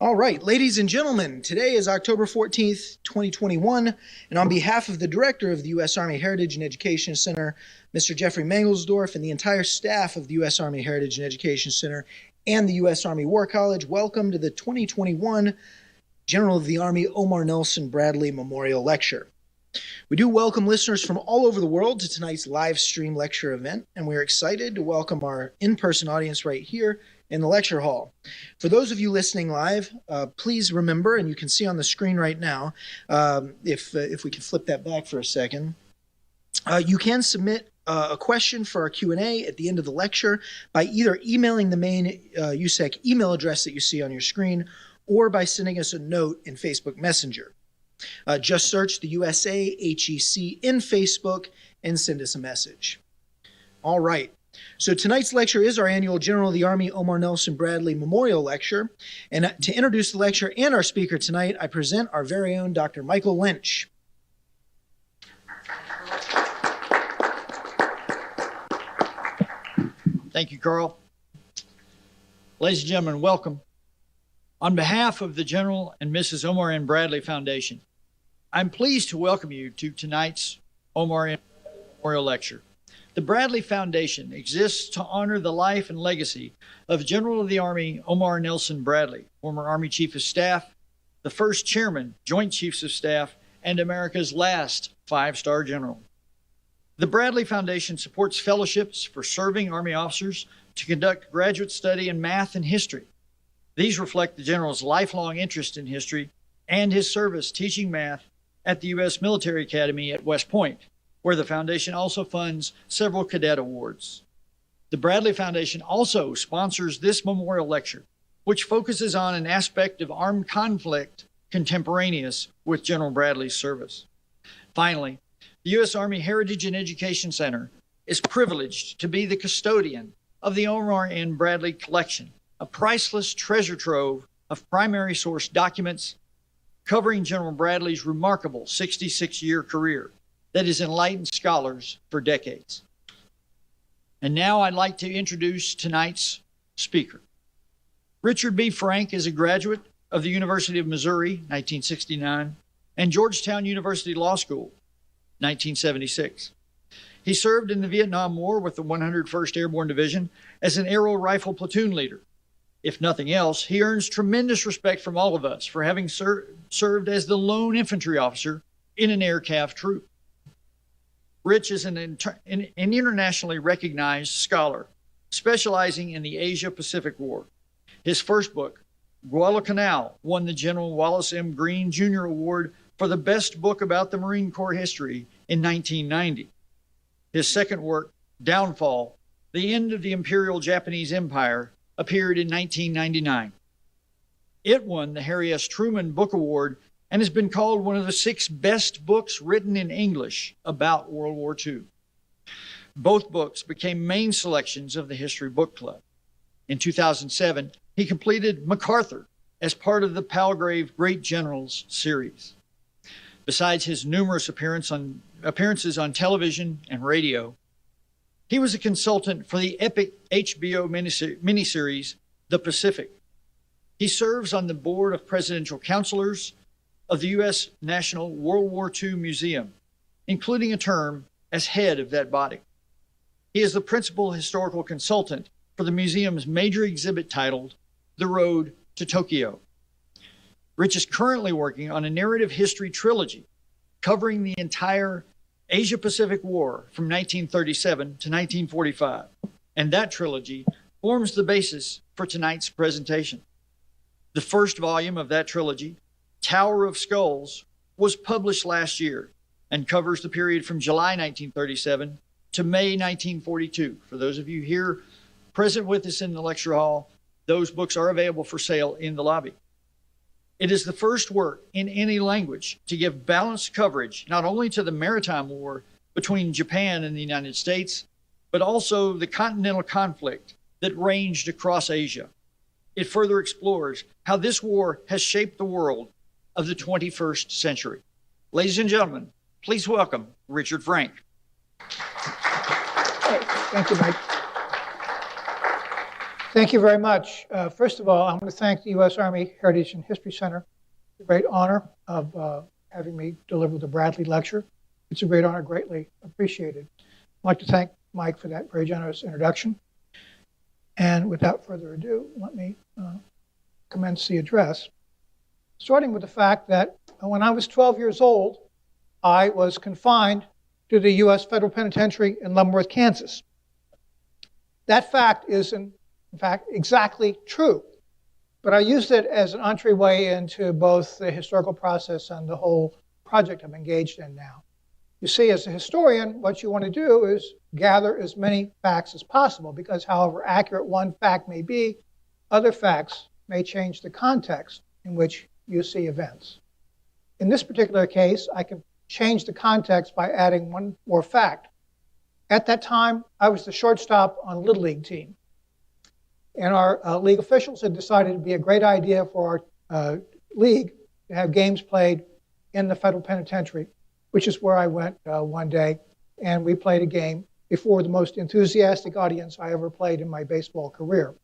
All right, ladies and gentlemen, today is October 14th, 2021, and on behalf of the director of the U.S. Army Heritage and Education Center, Mr. Jeffrey Mangelsdorf, and the entire staff of the U.S. Army Heritage and Education Center and the U.S. Army War College, welcome to the 2021 General of the Army Omar Nelson Bradley Memorial Lecture. We do welcome listeners from all over the world to tonight's live stream lecture event, and we're excited to welcome our in-person audience right here in the lecture hall. For those of you listening live, please remember, and you can see on the screen right now, if we can flip that back for a second, you can submit a question for our Q&A at the end of the lecture by either emailing the main USEC email address that you see on your screen or by sending us a note in Facebook Messenger. Just search the USA HEC in Facebook and send us a message. All right. So tonight's lecture is our annual General of the Army Omar Nelson Bradley Memorial Lecture. And to introduce the lecture and our speaker tonight, I present our very own Dr. Michael Lynch. Thank you, Carl. Ladies and gentlemen, welcome. On behalf of the General and Mrs. Omar N. Bradley Foundation, I'm pleased to welcome you to tonight's Omar N. Memorial Lecture. The Bradley Foundation exists to honor the life and legacy of General of the Army Omar Nelson Bradley, former Army Chief of Staff, the first Chairman, Joint Chiefs of Staff, and America's last five-star general. The Bradley Foundation supports fellowships for serving Army officers to conduct graduate study in math and history. These reflect the General's lifelong interest in history and his service teaching math at the U.S. Military Academy at West Point, where the Foundation also funds several cadet awards. The Bradley Foundation also sponsors this memorial lecture, which focuses on an aspect of armed conflict contemporaneous with General Bradley's service. Finally, the U.S. Army Heritage and Education Center is privileged to be the custodian of the Omar N. Bradley Collection, a priceless treasure trove of primary source documents covering General Bradley's remarkable 66-year career that has enlightened scholars for decades. And now I'd like to introduce tonight's speaker. Richard B. Frank is a graduate of the University of Missouri, 1969, and Georgetown University Law School, 1976. He served in the Vietnam War with the 101st Airborne Division as an aero rifle platoon leader. If nothing else, he earns tremendous respect from all of us for having served as the lone infantry officer in an air cav troop. Rich is an internationally recognized scholar specializing in the Asia-Pacific War. His first book, Guadalcanal, won the General Wallace M. Green Jr. Award for the best book about the Marine Corps history in 1990. His second work, Downfall, The End of the Imperial Japanese Empire, appeared in 1999. It won the Harry S. Truman Book Award and has been called one of the 6 best books written in English about World War II. Both books became main selections of the History Book Club. In 2007, he completed MacArthur as part of the Palgrave Great Generals series. Besides his numerous appearances on television and radio, he was a consultant for the epic HBO miniseries, The Pacific. He serves on the board of presidential counselors of the U.S. National World War II Museum, including a term as head of that body. He is the principal historical consultant for the museum's major exhibit titled The Road to Tokyo. Rich is currently working on a narrative history trilogy covering the entire Asia-Pacific War from 1937 to 1945, and that trilogy forms the basis for tonight's presentation. The first volume of that trilogy, Tower of Skulls, was published last year and covers the period from July 1937 to May 1942. For those of you here present with us in the lecture hall, those books are available for sale in the lobby. It is the first work in any language to give balanced coverage not only to the maritime war between Japan and the United States, but also the continental conflict that ranged across Asia. It further explores how this war has shaped the world of the 21st century. Ladies and gentlemen, please welcome Richard Frank. Thank you, Mike. Thank you very much. First of all, I want to thank the U.S. Army Heritage and History Center. It's a great honor of having me deliver the Bradley Lecture. It's a great honor, greatly appreciated. I'd like to thank Mike for that very generous introduction. And without further ado, let me commence the address, starting with the fact that when I was 12 years old, I was confined to the U.S. Federal Penitentiary in Leavenworth, Kansas. That fact is, in fact, exactly true. But I used it as an entryway into both the historical process and the whole project I'm engaged in now. You see, as a historian, what you want to do is gather as many facts as possible, because however accurate one fact may be, other facts may change the context in which you see events. In this particular case, I can change the context by adding one more fact. At that time, I was the shortstop on a Little League team. And our league officials had decided it would be a great idea for our league to have games played in the federal penitentiary, which is where I went one day. And we played a game before the most enthusiastic audience I ever played in my baseball career.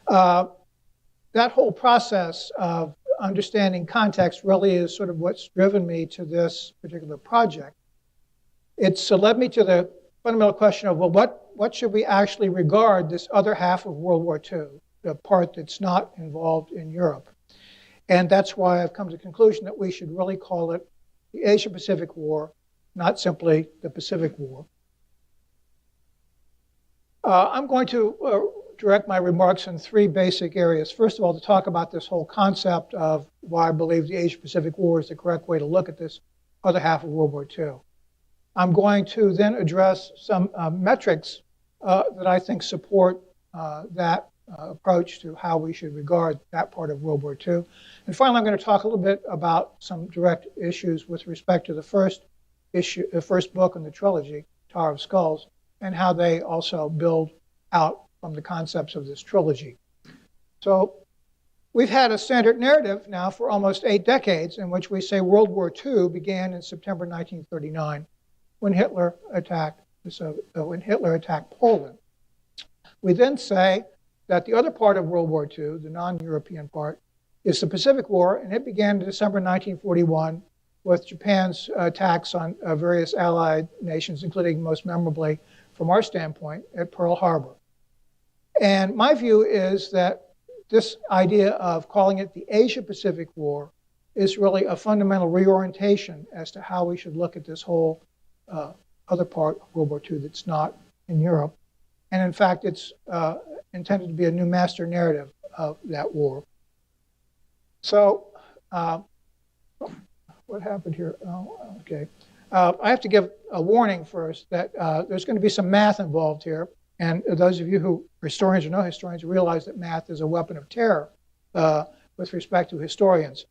That whole process of understanding context really is sort of what's driven me to this particular project. It's led me to the fundamental question of, well, what should we actually regard this other half of World War II, the part that's not involved in Europe? And that's why I've come to the conclusion that we should really call it the Asia-Pacific War, not simply the Pacific War. I'm going to direct my remarks in three basic areas. First of all, to talk about this whole concept of why I believe the Asia-Pacific War is the correct way to look at this other half of World War II. I'm going to then address some metrics that I think support that approach to how we should regard that part of World War II. And finally, I'm going to talk a little bit about some direct issues with respect to the first book in the trilogy, Tower of Skulls, and how they also build out from the concepts of this trilogy. So we've had a standard narrative now for almost 8 decades in which we say World War II began in September 1939 when Hitler attacked Poland. We then say that the other part of World War II, the non-European part, is the Pacific War, and it began in December 1941 with Japan's attacks on various allied nations, including most memorably, from our standpoint, at Pearl Harbor. And my view is that this idea of calling it the Asia-Pacific War is really a fundamental reorientation as to how we should look at this whole other part of World War II that's not in Europe. And in fact, it's intended to be a new master narrative of that war. So what happened here? Oh, okay. I have to give a warning first that there's going to be some math involved here. And those of you who are historians or know historians realize that math is a weapon of terror with respect to historians.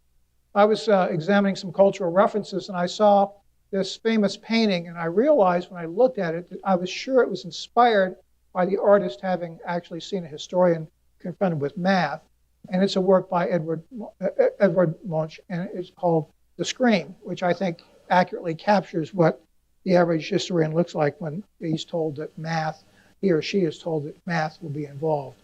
I was examining some cultural references, and I saw this famous painting, and I realized when I looked at it that I was sure it was inspired by the artist having actually seen a historian confronted with math. And it's a work by Edward Munch, and it's called The Scream, which I think accurately captures what the average historian looks like when he's told that math, he or she is told that math will be involved.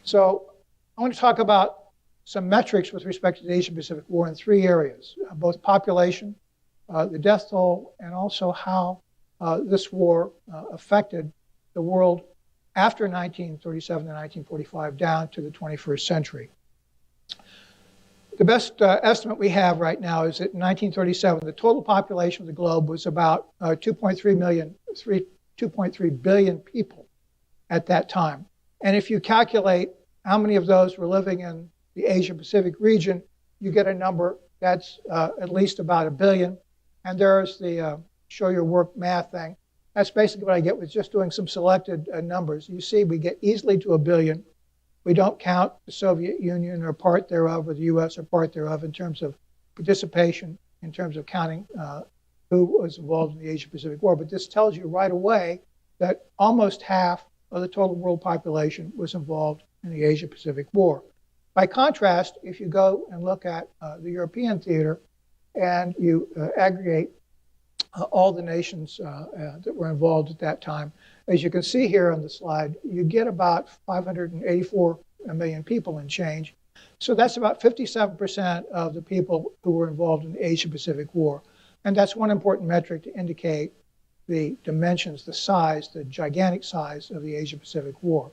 So I want to talk about some metrics with respect to the Asia-Pacific War in 3 areas, both population, the death toll, and also how this war affected the world after 1937 and 1945 down to the 21st century. The best estimate we have right now is that in 1937, the total population of the globe was about 2.3 billion people at that time. And if you calculate how many of those were living in the Asia-Pacific region, you get a number that's at least about 1 billion. And there's the show your work math thing. That's basically what I get with just doing some selected numbers. You see, we get easily to 1 billion. We don't count the Soviet Union or part thereof, or the U.S. or part thereof, in terms of participation, in terms of counting who was involved in the Asia-Pacific War. But this tells you right away that almost half of the total world population was involved in the Asia-Pacific War. By contrast, if you go and look at the European theater and you aggregate all the nations that were involved at that time, As you can see here on the slide, you get about 584 million people and change. So that's about 57% of the people who were involved in the Asia-Pacific War. And that's one important metric to indicate the dimensions, the size, the gigantic size of the Asia-Pacific War.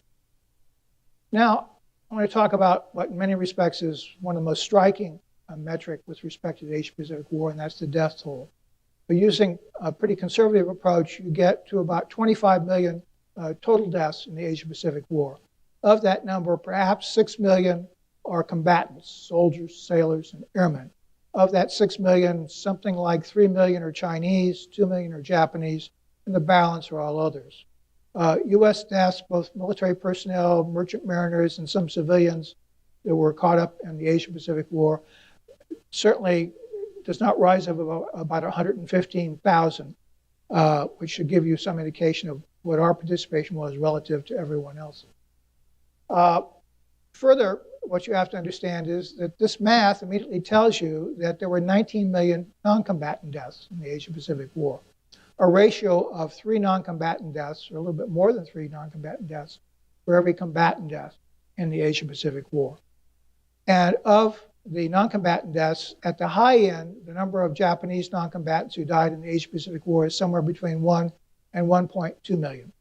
Now, I want to talk about what in many respects is one of the most striking metric with respect to the Asia-Pacific War, and that's the death toll. But using a pretty conservative approach, you get to about 25 million total deaths in the Asia-Pacific War. Of that number, perhaps 6 million are combatants, soldiers, sailors, and airmen. Of that 6 million, something like 3 million are Chinese, 2 million are Japanese, and the balance are all others. U.S. deaths, both military personnel, merchant mariners, and some civilians that were caught up in the Asia-Pacific War, certainly does not rise above about 115,000, which should give you some indication of what our participation was relative to everyone else. Further, what you have to understand is that this math immediately tells you that there were 19 million non-combatant deaths in the Asia-Pacific War, a ratio of 3 non-combatant deaths, or a little bit more than 3 non-combatant deaths, for every combatant death in the Asia-Pacific War. And of the non-combatant deaths, at the high end, the number of Japanese non-combatants who died in the Asia-Pacific War is somewhere between 1 and 1.2 million,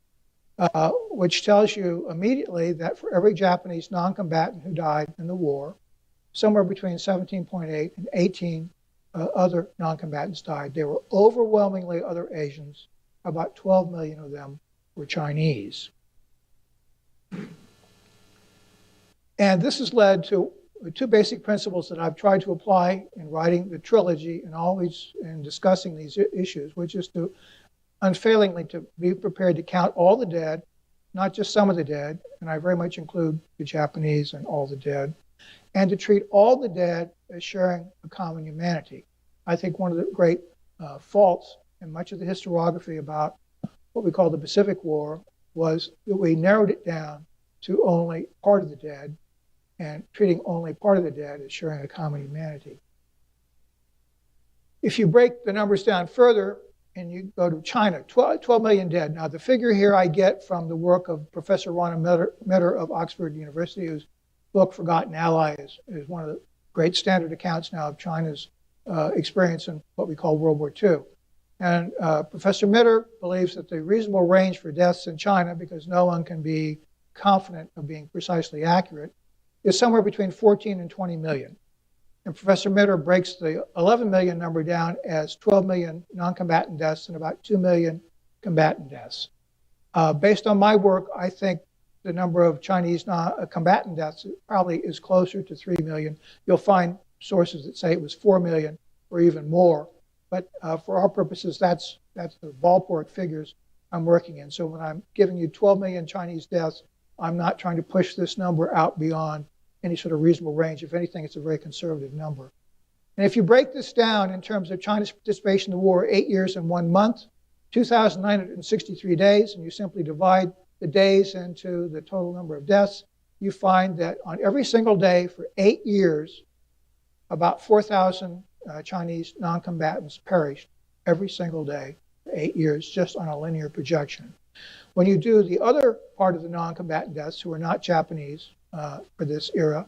which tells you immediately that for every Japanese non-combatant who died in the war, somewhere between 17.8 and 18 other non-combatants died. They were overwhelmingly other Asians. About 12 million of them were Chinese. And this has led to 2 basic principles that I've tried to apply in writing the trilogy and always in discussing these issues, which is to unfailingly to be prepared to count all the dead, not just some of the dead, and I very much include the Japanese and all the dead, and to treat all the dead as sharing a common humanity. I think one of the great faults in much of the historiography about what we call the Pacific War was that we narrowed it down to only part of the dead, and treating only part of the dead as sharing a common humanity. If you break the numbers down further and you go to China, 12 million dead. Now, the figure here I get from the work of Professor Rana Mitter of Oxford University, whose book Forgotten Ally is one of the great standard accounts now of China's experience in what we call World War II. And Professor Mitter believes that the reasonable range for deaths in China, because no one can be confident of being precisely accurate, is somewhere between 14 and 20 million. And Professor Mitter breaks the 11 million number down as 12 million non-combatant deaths and about 2 million combatant deaths. Based on my work, I think the number of Chinese combatant deaths probably is closer to 3 million. You'll find sources that say it was 4 million or even more. But for our purposes, that's the ballpark figures I'm working in. So when I'm giving you 12 million Chinese deaths, I'm not trying to push this number out beyond any sort of reasonable range. If anything, it's a very conservative number. And if you break this down in terms of China's participation in the war, 8 years and 1 month, 2,963 days, and you simply divide the days into the total number of deaths, you find that on every single day for 8 years, about 4,000 Chinese non-combatants perished every single day for 8 years, just on a linear projection. When you do the other part of the non-combatant deaths, who are not Japanese for this era,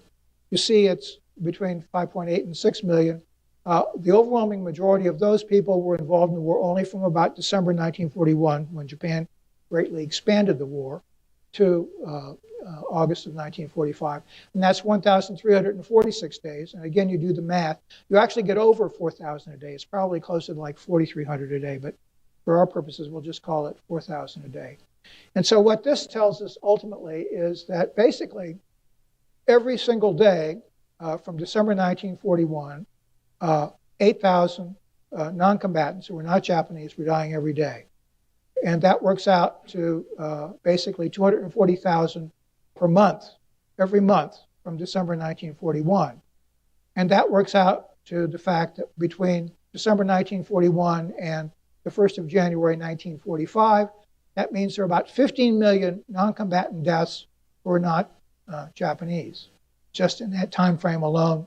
you see it's between 5.8 and 6 million. The overwhelming majority of those people were involved in the war only from about December 1941, when Japan greatly expanded the war, to August of 1945. And that's 1,346 days. And again, you do the math. You actually get over 4,000 a day. It's probably closer to like 4,300 a day, but for our purposes, we'll just call it 4,000 a day. And so what this tells us ultimately is that basically every single day from December 1941, 8,000 non-combatants who were not Japanese were dying every day. And that works out to basically 240,000 per month, every month from December 1941. And that works out to the fact that between December 1941 and the 1st of January 1945, that means there are about 15 million non-combatant deaths who are not Japanese, just in that time frame alone.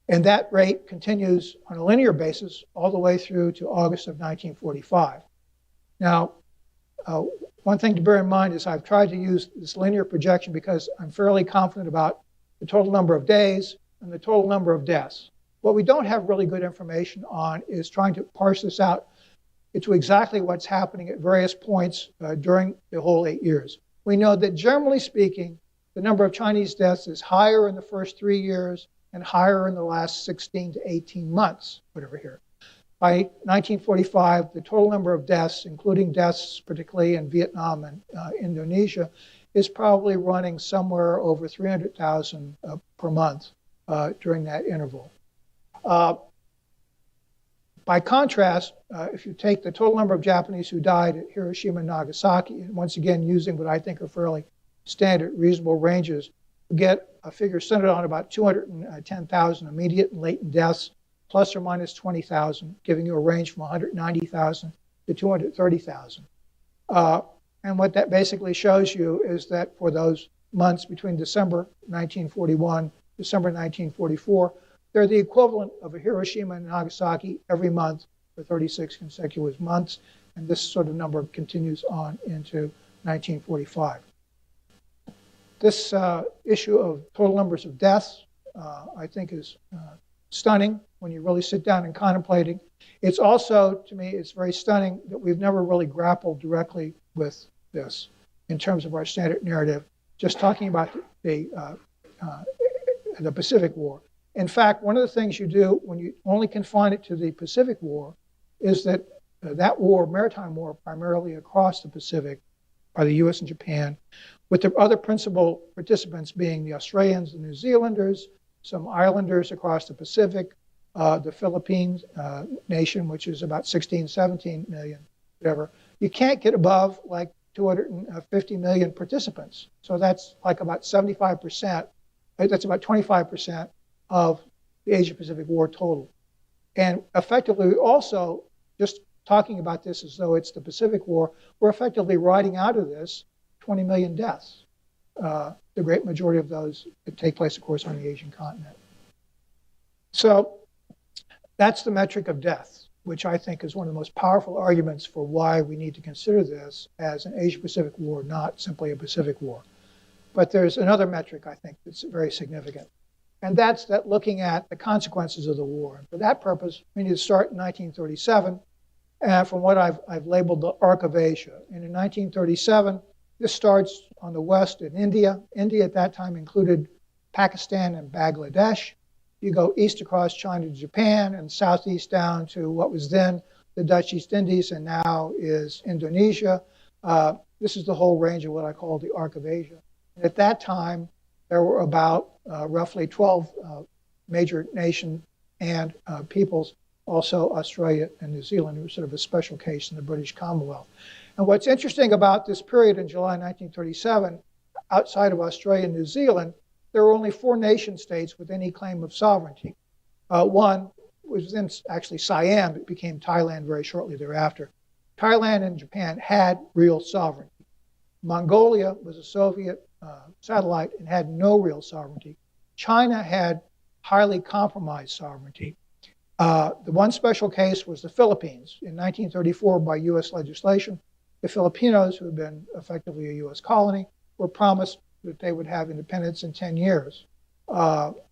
And that rate continues on a linear basis all the way through to August of 1945. Now, One thing to bear in mind is I've tried to use this linear projection because I'm fairly confident about the total number of days and the total number of deaths. What we don't have really good information on is trying to parse this out into exactly what's happening at various points during the whole 8 years. We know that generally speaking, the number of Chinese deaths is higher in the first 3 years and higher in the last 16 to 18 months, whatever here. By 1945, the total number of deaths, including deaths particularly in Vietnam and Indonesia, is probably running somewhere over 300,000 per month during that interval. By contrast, if you take the total number of Japanese who died at Hiroshima and Nagasaki, and once again using what I think are fairly standard, reasonable ranges, you get a figure centered on about 210,000 immediate and latent deaths, plus or minus 20,000, giving you a range from 190,000 to 230,000. And what that basically shows you is that for those months between December 1941, December 1944, they're the equivalent of a Hiroshima and Nagasaki every month for 36 consecutive months. And this sort of number continues on into 1945. This issue of total numbers of deaths, I think, is stunning when you really sit down and contemplate it. It's also, to me, it's very stunning that we've never really grappled directly with this in terms of our standard narrative, just talking about the Pacific War. In fact, one of the things you do when you only confine it to the Pacific War is that that war, maritime war, primarily across the Pacific by the U.S. and Japan, with the other principal participants being the Australians, the New Zealanders, some islanders across the Pacific, the Philippines nation, which is about 16, 17 million, whatever. You can't get above like 250 million participants. So that's like about 75%. That's about 25% of the Asia-Pacific War total. And effectively, also, just talking about this as though it's the Pacific War, we're effectively writing out of this 20 million deaths. The great majority of those that take place, of course, on the Asian continent. So that's the metric of deaths, which I think is one of the most powerful arguments for why we need to consider this as an Asia-Pacific war, not simply a Pacific war. But there's another metric, I think, that's very significant. And that's that looking at the consequences of the war. And for that purpose, we need to start in 1937 from what I've labeled the Ark of Asia. And in 1937, this starts on the west in India. India at that time included Pakistan and Bangladesh. You go east across China to Japan and southeast down to what was then the Dutch East Indies and now is Indonesia. This is the whole range of what I call the Ark of Asia. And at that time, there were about roughly 12 major nations and peoples, also Australia and New Zealand, who were sort of a special case in the British Commonwealth. And what's interesting about this period in July 1937, outside of Australia and New Zealand, there were only 4 nation states with any claim of sovereignty. One was then actually Siam. It became Thailand very shortly thereafter. Thailand and Japan had real sovereignty. Mongolia was a Soviet satellite and had no real sovereignty. China had highly compromised sovereignty. The one special case was the Philippines. In 1934, by U.S. legislation, the Filipinos, who had been effectively a U.S. colony, were promised that they would have independence in 10 years.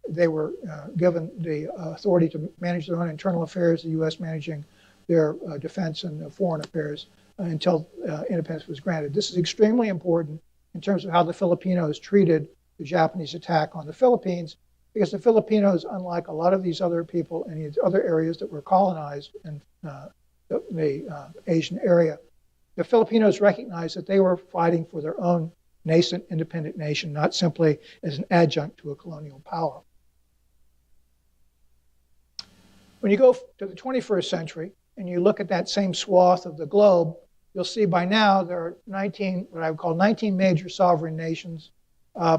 They were given the authority to manage their own internal affairs, the U.S. managing their defense and foreign affairs until independence was granted. This is extremely important in terms of how the Filipinos treated the Japanese attack on the Philippines, because the Filipinos, unlike a lot of these other people in these other areas that were colonized in the Asian area, the Filipinos recognized that they were fighting for their own nascent independent nation, not simply as an adjunct to a colonial power. When you go to the 21st century and you look at that same swath of the globe, you'll see by now there are 19, what I would call 19 major sovereign nations,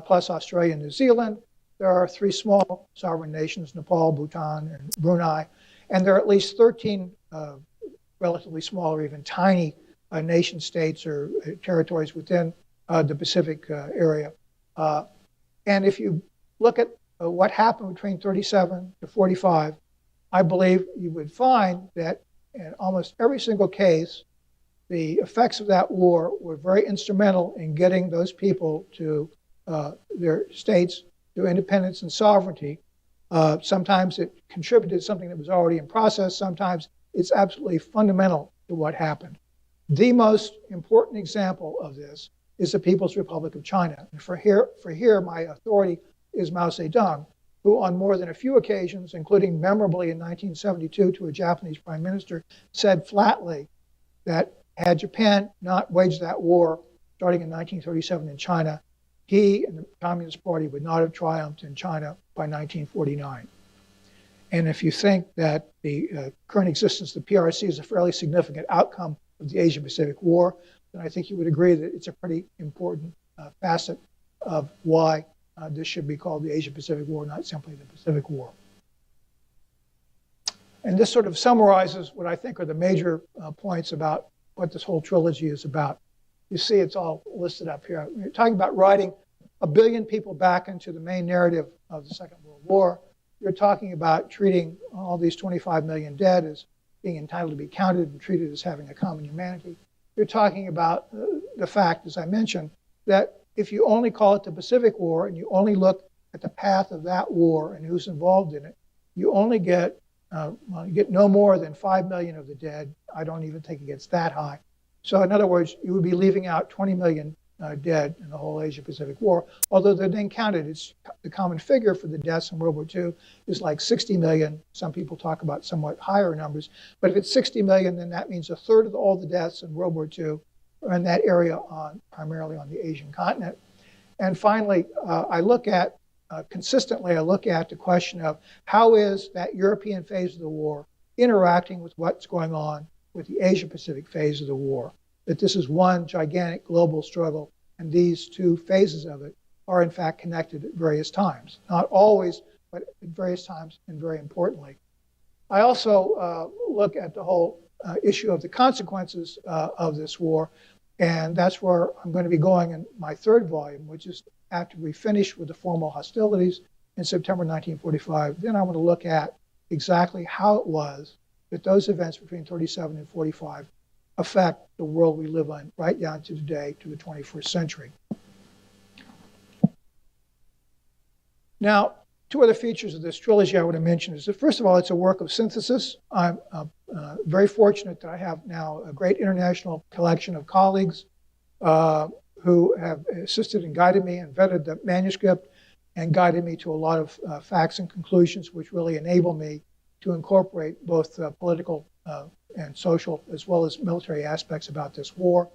plus Australia and New Zealand. There are 3 small sovereign nations, Nepal, Bhutan, and Brunei. And there are at least 13 relatively small or even tiny nation states or territories within the Pacific area. And if you look at what happened between 37 to 45, I believe you would find that in almost every single case, the effects of that war were very instrumental in getting those people to their states to independence and sovereignty. Sometimes it contributed to something that was already in process. Sometimes it's absolutely fundamental to what happened. The most important example of this is the People's Republic of China. And for here, my authority is Mao Zedong, who on more than a few occasions, including memorably in 1972 to a Japanese prime minister, said flatly that had Japan not waged that war starting in 1937 in China, he and the Communist Party would not have triumphed in China by 1949. And if you think that the current existence of the PRC is a fairly significant outcome of the Asia-Pacific War, then I think you would agree that it's a pretty important facet of why this should be called the Asia-Pacific War, not simply the Pacific War. And this sort of summarizes what I think are the major points about what this whole trilogy is about. You see it's all listed up here. We're talking about writing 1 billion people back into the main narrative of the Second World War. You're talking about treating all these 25 million dead as being entitled to be counted and treated as having a common humanity. You're talking about the fact, as I mentioned, that if you only call it the Pacific War and you only look at the path of that war and who's involved in it, you only get you get no more than 5 million of the dead. I don't even think it gets that high. So in other words, you would be leaving out 20 million dead in the whole Asia-Pacific War, although they're then counted. It's the common figure for the deaths in World War II is like 60 million. Some people talk about somewhat higher numbers. But if it's 60 million, then that means a third of all the deaths in World War II are in that area, primarily on the Asian continent. And finally, consistently, I look at the question of how is that European phase of the war interacting with what's going on with the Asia-Pacific phase of the war, that this is one gigantic global struggle, and these two phases of it are in fact connected at various times. Not always, but at various times, and very importantly. I also look at the whole issue of the consequences of this war, and that's where I'm going to be going in my third volume, which is after we finish with the formal hostilities in September 1945. Then I want to look at exactly how it was that those events between 37 and 45 affect the world we live in right down to today, to the 21st century. Now, two other features of this trilogy I want to mention is that, first of all, it's a work of synthesis. I'm very fortunate that I have now a great international collection of colleagues who have assisted and guided me and vetted the manuscript and guided me to a lot of facts and conclusions which really enable me to incorporate both political and social as well as military aspects about this war,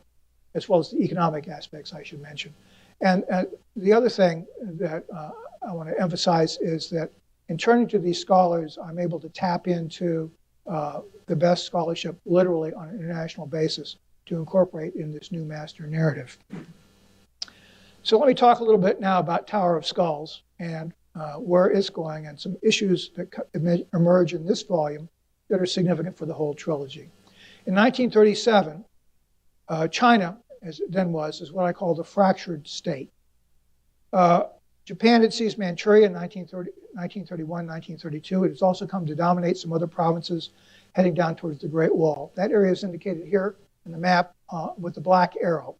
as well as the economic aspects, I should mention. And the other thing that I want to emphasize is that in turning to these scholars, I'm able to tap into the best scholarship literally on an international basis to incorporate in this new master narrative. So let me talk a little bit now about Tower of Skulls and where it's going and some issues that emerge in this volume that are significant for the whole trilogy. In 1937, China, as it then was, is what I call the fractured state. Japan had seized Manchuria in 1931, 1932. It has also come to dominate some other provinces heading down towards the Great Wall. That area is indicated here in the map with the black arrow.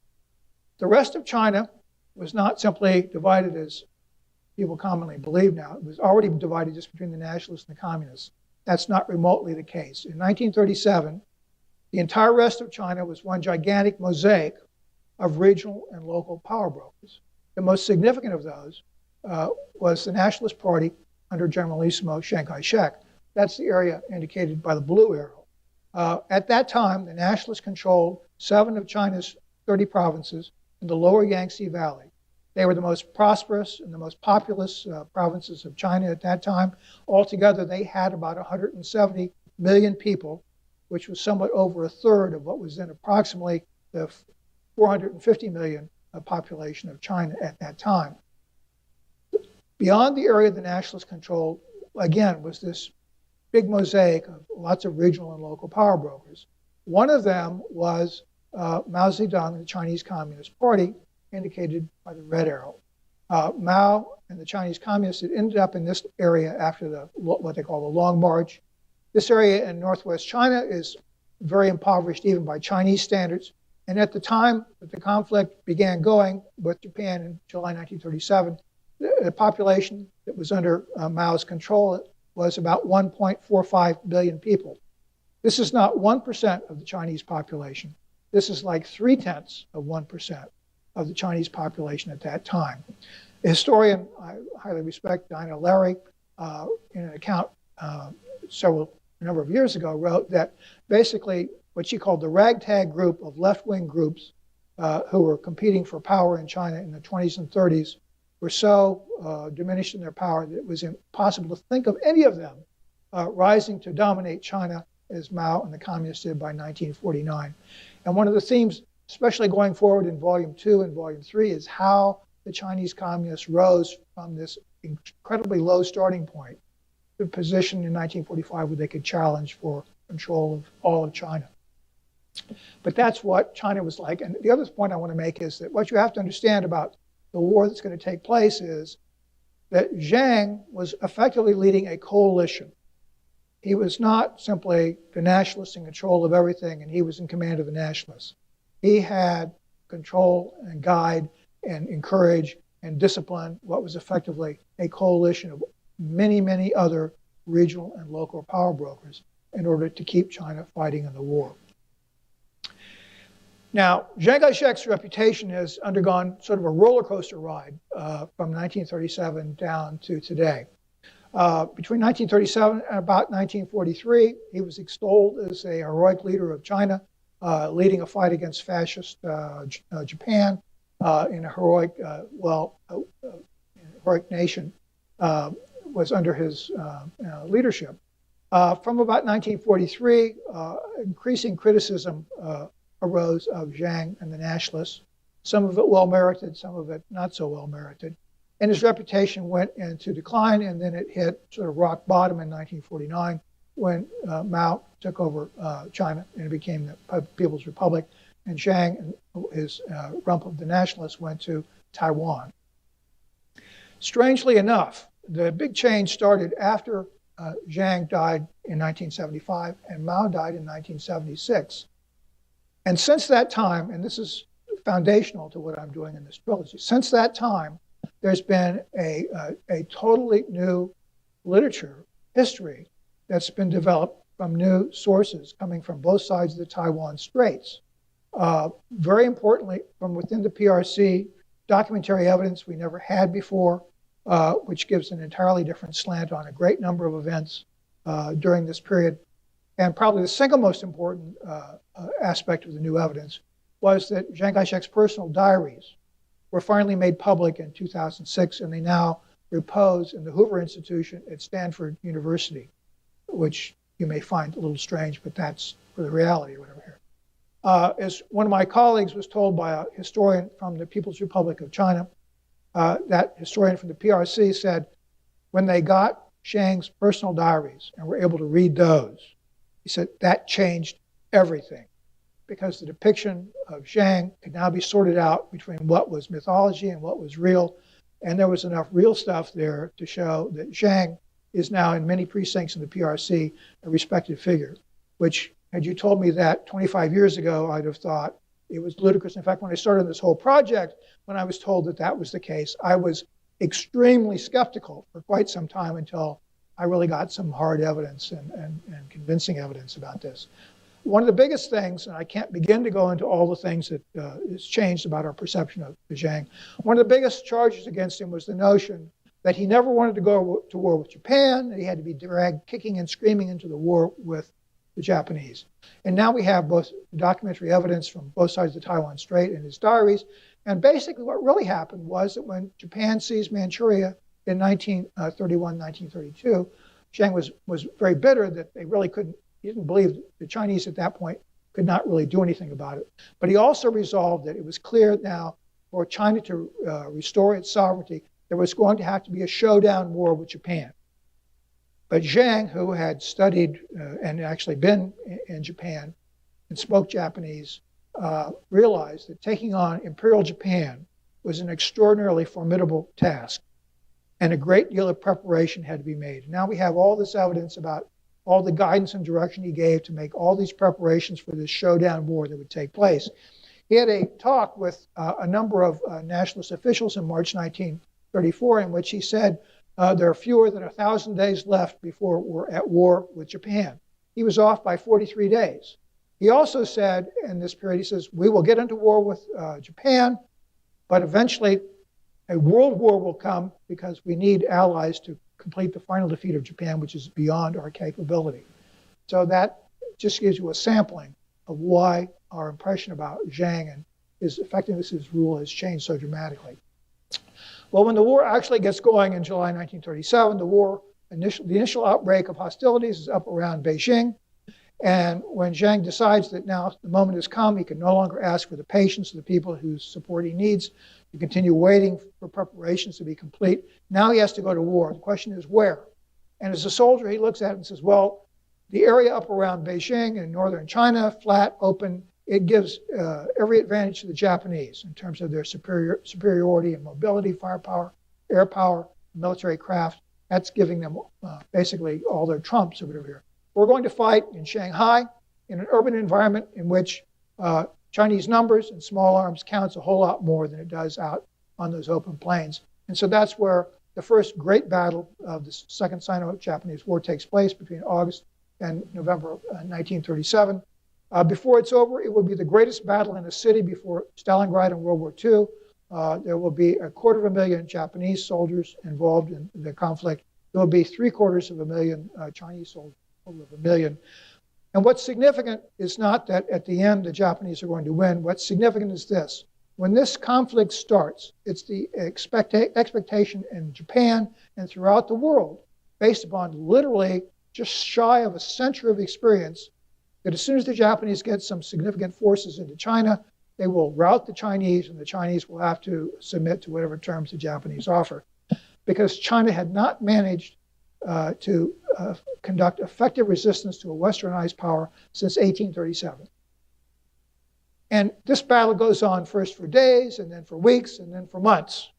The rest of China was not simply divided as people commonly believe now. It was already divided just between the nationalists and the communists. That's not remotely the case. In 1937, the entire rest of China was one gigantic mosaic of regional and local power brokers. The most significant of those was the Nationalist Party under Generalissimo Chiang Kai-shek. That's the area indicated by the blue arrow. At that time, the Nationalists controlled 7 of China's 30 provinces in the lower Yangtze Valley. They were the most prosperous and the most populous provinces of China at that time. Altogether, they had about 170 million people, which was somewhat over a third of what was then approximately the 450 million population of China at that time. Beyond the area the nationalists controlled, again, was this big mosaic of lots of regional and local power brokers. One of them was Mao Zedong and the Chinese Communist Party, indicated by the red arrow. Mao and the Chinese Communists had ended up in this area after what they call the Long March. This area in northwest China is very impoverished even by Chinese standards. And at the time that the conflict began going with Japan in July 1937, the population that was under Mao's control was about 1.45 billion people. This is not 1% of the Chinese population. This is like 0.3% of the Chinese population at that time. A historian I highly respect, Dinah Larry, in an account a number of years ago, wrote that basically what she called the ragtag group of left-wing groups who were competing for power in China in the 20s and 30s were so diminished in their power that it was impossible to think of any of them rising to dominate China as Mao and the communists did by 1949. And one of the themes, especially going forward in Volume 2 and Volume 3, is how the Chinese communists rose from this incredibly low starting point to a position in 1945 where they could challenge for control of all of China. But that's what China was like. And the other point I want to make is that what you have to understand about the war that's going to take place is that Chiang was effectively leading a coalition. He was not simply the nationalist in control of everything, and he was in command of the nationalists. He had control and guide and encourage and discipline what was effectively a coalition of many, many other regional and local power brokers in order to keep China fighting in the war. Now, Chiang Kai-shek's reputation has undergone sort of a roller coaster ride from 1937 down to today. Between 1937 and about 1943, he was extolled as a heroic leader of China, leading a fight against fascist Japan in a heroic, heroic nation was under his leadership. From about 1943, increasing criticism arose of Chiang and the nationalists, some of it well-merited, some of it not so well-merited. And his reputation went into decline, and then it hit sort of rock bottom in 1949 when Mao took over China and it became the People's Republic, and Chiang and his rump of the nationalists went to Taiwan. Strangely enough, the big change started after Chiang died in 1975 and Mao died in 1976. And since that time, and this is foundational to what I'm doing in this trilogy, since that time, there's been a totally new literature, history, that's been developed from new sources coming from both sides of the Taiwan Straits. Very importantly, from within the PRC, documentary evidence we never had before, which gives an entirely different slant on a great number of events during this period. And probably the single most important aspect of the new evidence was that Chiang Kai-shek's personal diaries were finally made public in 2006, and they now repose in the Hoover Institution at Stanford University, which you may find a little strange, but that's for the reality or whatever here. As one of my colleagues was told by a historian from the People's Republic of China, that historian from the PRC said, when they got Chiang's personal diaries and were able to read those, he said that changed everything, because the depiction of Chiang could now be sorted out between what was mythology and what was real, and there was enough real stuff there to show that Chiang is now in many precincts in the PRC a respected figure, which, had you told me that 25 years ago, I'd have thought it was ludicrous. In fact, when I started this whole project, when I was told that that was the case, I was extremely skeptical for quite some time until I really got some hard evidence and convincing evidence about this. One of the biggest things, and I can't begin to go into all the things that has changed about our perception of Chiang, one of the biggest charges against him was the notion that he never wanted to go to war with Japan, that he had to be dragged kicking and screaming into the war with the Japanese. And now we have both documentary evidence from both sides of the Taiwan Strait and his diaries. And basically what really happened was that when Japan seized Manchuria in 1931, 1932, Chiang was very bitter that they really couldn't, he didn't believe the Chinese at that point could not really do anything about it. But he also resolved that it was clear now for China to restore its sovereignty, there was going to have to be a showdown war with Japan. But Chiang, who had studied and actually been in Japan and spoke Japanese, realized that taking on Imperial Japan was an extraordinarily formidable task, and a great deal of preparation had to be made. Now we have all this evidence about all the guidance and direction he gave to make all these preparations for this showdown war that would take place. He had a talk with a number of nationalist officials in March 1934 in which he said there are fewer than 1,000 days left before we're at war with Japan. He was off by 43 days. He also said in this period, he says, we will get into war with Japan, but eventually a world war will come because we need allies to complete the final defeat of Japan, which is beyond our capability. So that just gives you a sampling of why our impression about Chiang and his effectiveness of his rule has changed so dramatically. Well, when the war actually gets going in July 1937, the initial outbreak of hostilities is up around Beijing. And when Chiang decides that now the moment has come, he can no longer ask for the patience of the people whose support he needs to continue waiting for preparations to be complete. Now he has to go to war. The question is where? And as a soldier, he looks at it and says, well, the area up around Beijing and northern China, flat, open, it gives every advantage to the Japanese in terms of their superiority in mobility, firepower, air power, military craft. That's giving them basically all their trumps over here. We're going to fight in Shanghai in an urban environment in which Chinese numbers and small arms counts a whole lot more than it does out on those open plains. And so that's where the first great battle of the Second Sino-Japanese War takes place between August and November of 1937. Before it's over, it will be the greatest battle in a city before Stalingrad in World War II. There will be 250,000 Japanese soldiers involved in the conflict. There will be 750,000 Chinese soldiers, over 1 million. And what's significant is not that at the end the Japanese are going to win. What's significant is this. When this conflict starts, it's the expectation in Japan and throughout the world, based upon literally just shy of a century of experience, that as soon as the Japanese get some significant forces into China, they will rout the Chinese, and the Chinese will have to submit to whatever terms the Japanese offer. Because China had not managed to conduct effective resistance to a westernized power since 1837. And this battle goes on first for days, and then for weeks, and then for months.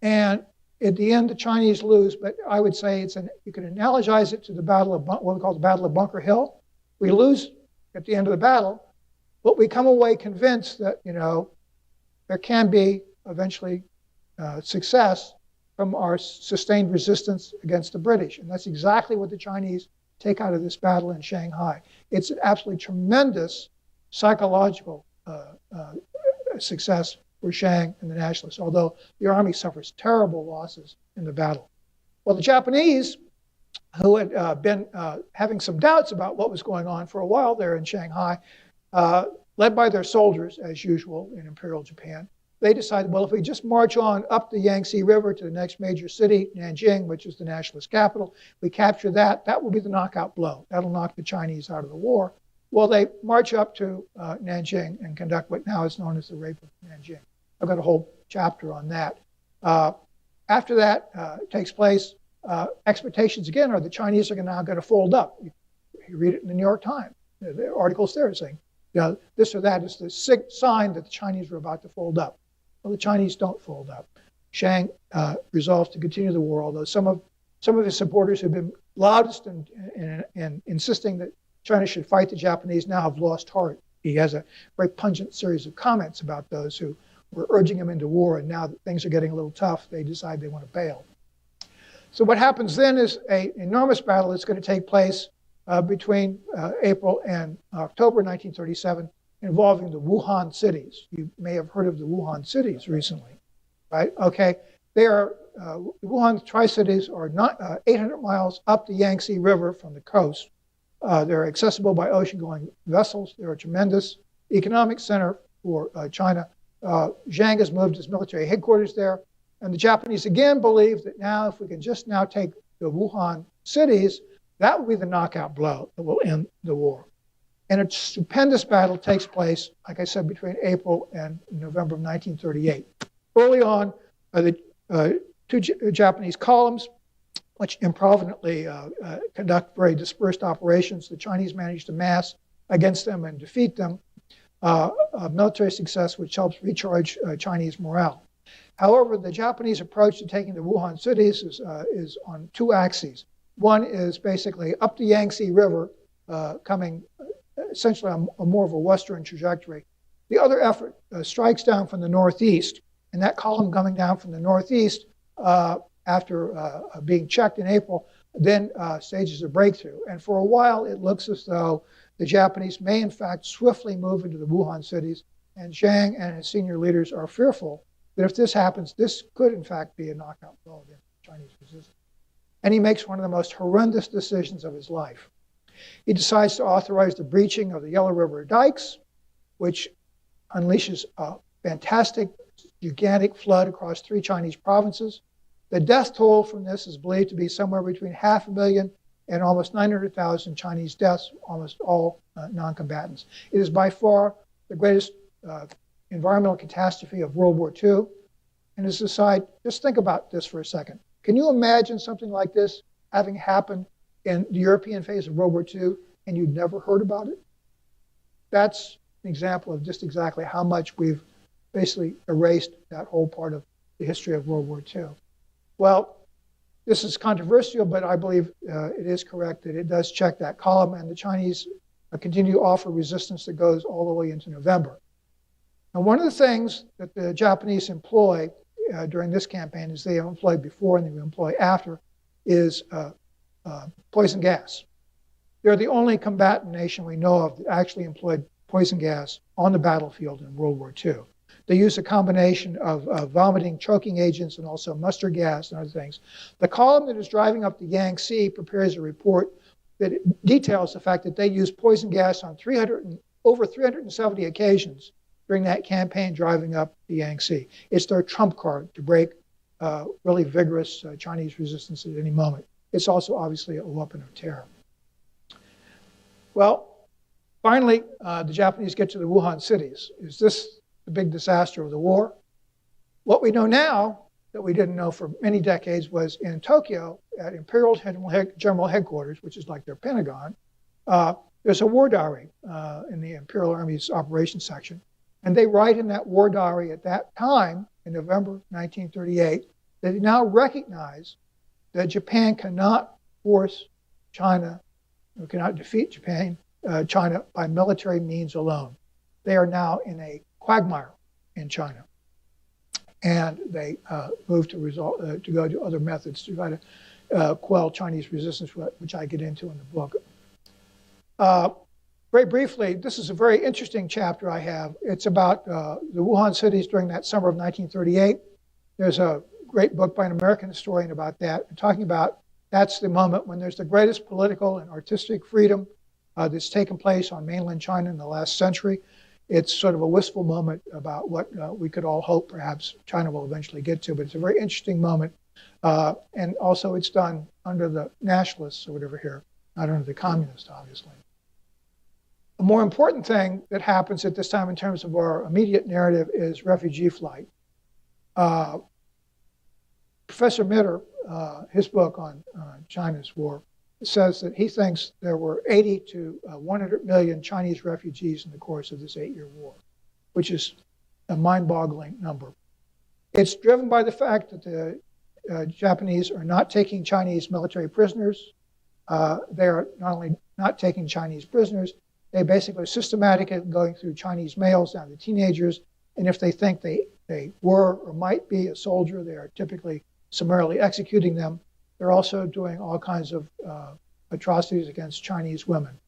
And at the end, the Chinese lose, but I would say you can analogize it to the battle of what we call the Battle of Bunker Hill. We lose at the end of the battle, but we come away convinced that, there can be eventually success from our sustained resistance against the British. And that's exactly what the Chinese take out of this battle in Shanghai. It's an absolutely tremendous psychological success for Chiang and the nationalists, although the army suffers terrible losses in the battle. Well, the Japanese, who had been having some doubts about what was going on for a while there in Shanghai, led by their soldiers, as usual in Imperial Japan, they decided, well, if we just march on up the Yangtze River to the next major city, Nanjing, which is the nationalist capital, we capture that, that will be the knockout blow. That'll knock the Chinese out of the war. Well, they march up to Nanjing and conduct what now is known as the Rape of Nanjing. I've got a whole chapter on that. After that takes place, expectations again are the Chinese are now going to fold up. You read it in the New York Times. The articles there saying, this or that is the sign that the Chinese are about to fold up. Well, the Chinese don't fold up. Chiang resolves to continue the war, although some of his supporters who've been loudest in insisting that China should fight the Japanese now have lost heart. He has a very pungent series of comments about those who were urging him into war, and now that things are getting a little tough, they decide they want to bail. So what happens then is an enormous battle that's going to take place between April and October 1937, involving the Wuhan cities. You may have heard of the Wuhan cities recently, right? Okay, they are, the Wuhan Tri-Cities are not 800 miles up the Yangtze River from the coast. They're accessible by ocean-going vessels. They're a tremendous economic center for China. Chiang has moved his military headquarters there. And the Japanese again believe that now, if we can just now take the Wuhan cities, that will be the knockout blow that will end the war. And a stupendous battle takes place, like I said, between April and November of 1938. Early on, the two Japanese columns, which improvidently conduct very dispersed operations, the Chinese manage to mass against them and defeat them. Military success which helps recharge Chinese morale. However, the Japanese approach to taking the Wuhan cities is on two axes. One is basically up the Yangtze River, coming essentially on more of a western trajectory. The other effort strikes down from the northeast, and that column coming down from the northeast after being checked in April, then stages a breakthrough. And for a while, it looks as though the Japanese may in fact swiftly move into the Wuhan cities, and Chiang and his senior leaders are fearful that if this happens, this could in fact be a knockout blow against Chinese resistance. And he makes one of the most horrendous decisions of his life. He decides to authorize the breaching of the Yellow River dikes, which unleashes a fantastic, gigantic flood across 3 Chinese provinces. The death toll from this is believed to be somewhere between 500,000 and almost 900,000 Chinese deaths, almost all non-combatants. It is by far the greatest environmental catastrophe of World War II. And as an aside, just think about this for a second. Can you imagine something like this having happened in the European phase of World War II and you'd never heard about it? That's an example of just exactly how much we've basically erased that whole part of the history of World War II. Well, this is controversial, but I believe it is correct that it does check that column, and the Chinese continue to offer resistance that goes all the way into November. Now, one of the things that the Japanese employ during this campaign, as they have employed before and they employ after, is poison gas. They're the only combatant nation we know of that actually employed poison gas on the battlefield in World War II. They use a combination of vomiting, choking agents, and also mustard gas and other things. The column that is driving up the Yangtze prepares a report that details the fact that they used poison gas on over 370 occasions during that campaign driving up the Yangtze. It's their trump card to break really vigorous Chinese resistance at any moment. It's also obviously a weapon of terror. Well, finally, the Japanese get to the Wuhan cities. Is this the big disaster of the war? What we know now that we didn't know for many decades was in Tokyo at Imperial General Headquarters, which is like their Pentagon, there's a war diary in the Imperial Army's operations section. And they write in that war diary at that time, in November 1938, that they now recognize that Japan cannot force China, or cannot defeat China by military means alone. They are now in a quagmire in China. And they move to go to other methods to try to quell Chinese resistance, which I get into in the book. Very briefly, this is a very interesting chapter I have. It's about the Wuhan cities during that summer of 1938. There's a great book by an American historian about that, talking about that's the moment when there's the greatest political and artistic freedom that's taken place on mainland China in the last century. It's sort of a wistful moment about what we could all hope perhaps China will eventually get to, but it's a very interesting moment. And also it's done under the nationalists or whatever here, not under the communists, obviously. A more important thing that happens at this time in terms of our immediate narrative is refugee flight. Professor Mitter, his book on China's war, says that he thinks there were 80 to 100 million Chinese refugees in the course of this 8-year war, which is a mind-boggling number. It's driven by the fact that the Japanese are not taking Chinese military prisoners. They are not only not taking Chinese prisoners, they basically are systematically going through Chinese males down to teenagers, and if they think they were or might be a soldier, they are typically summarily executing them. They're also doing all kinds of atrocities against Chinese women.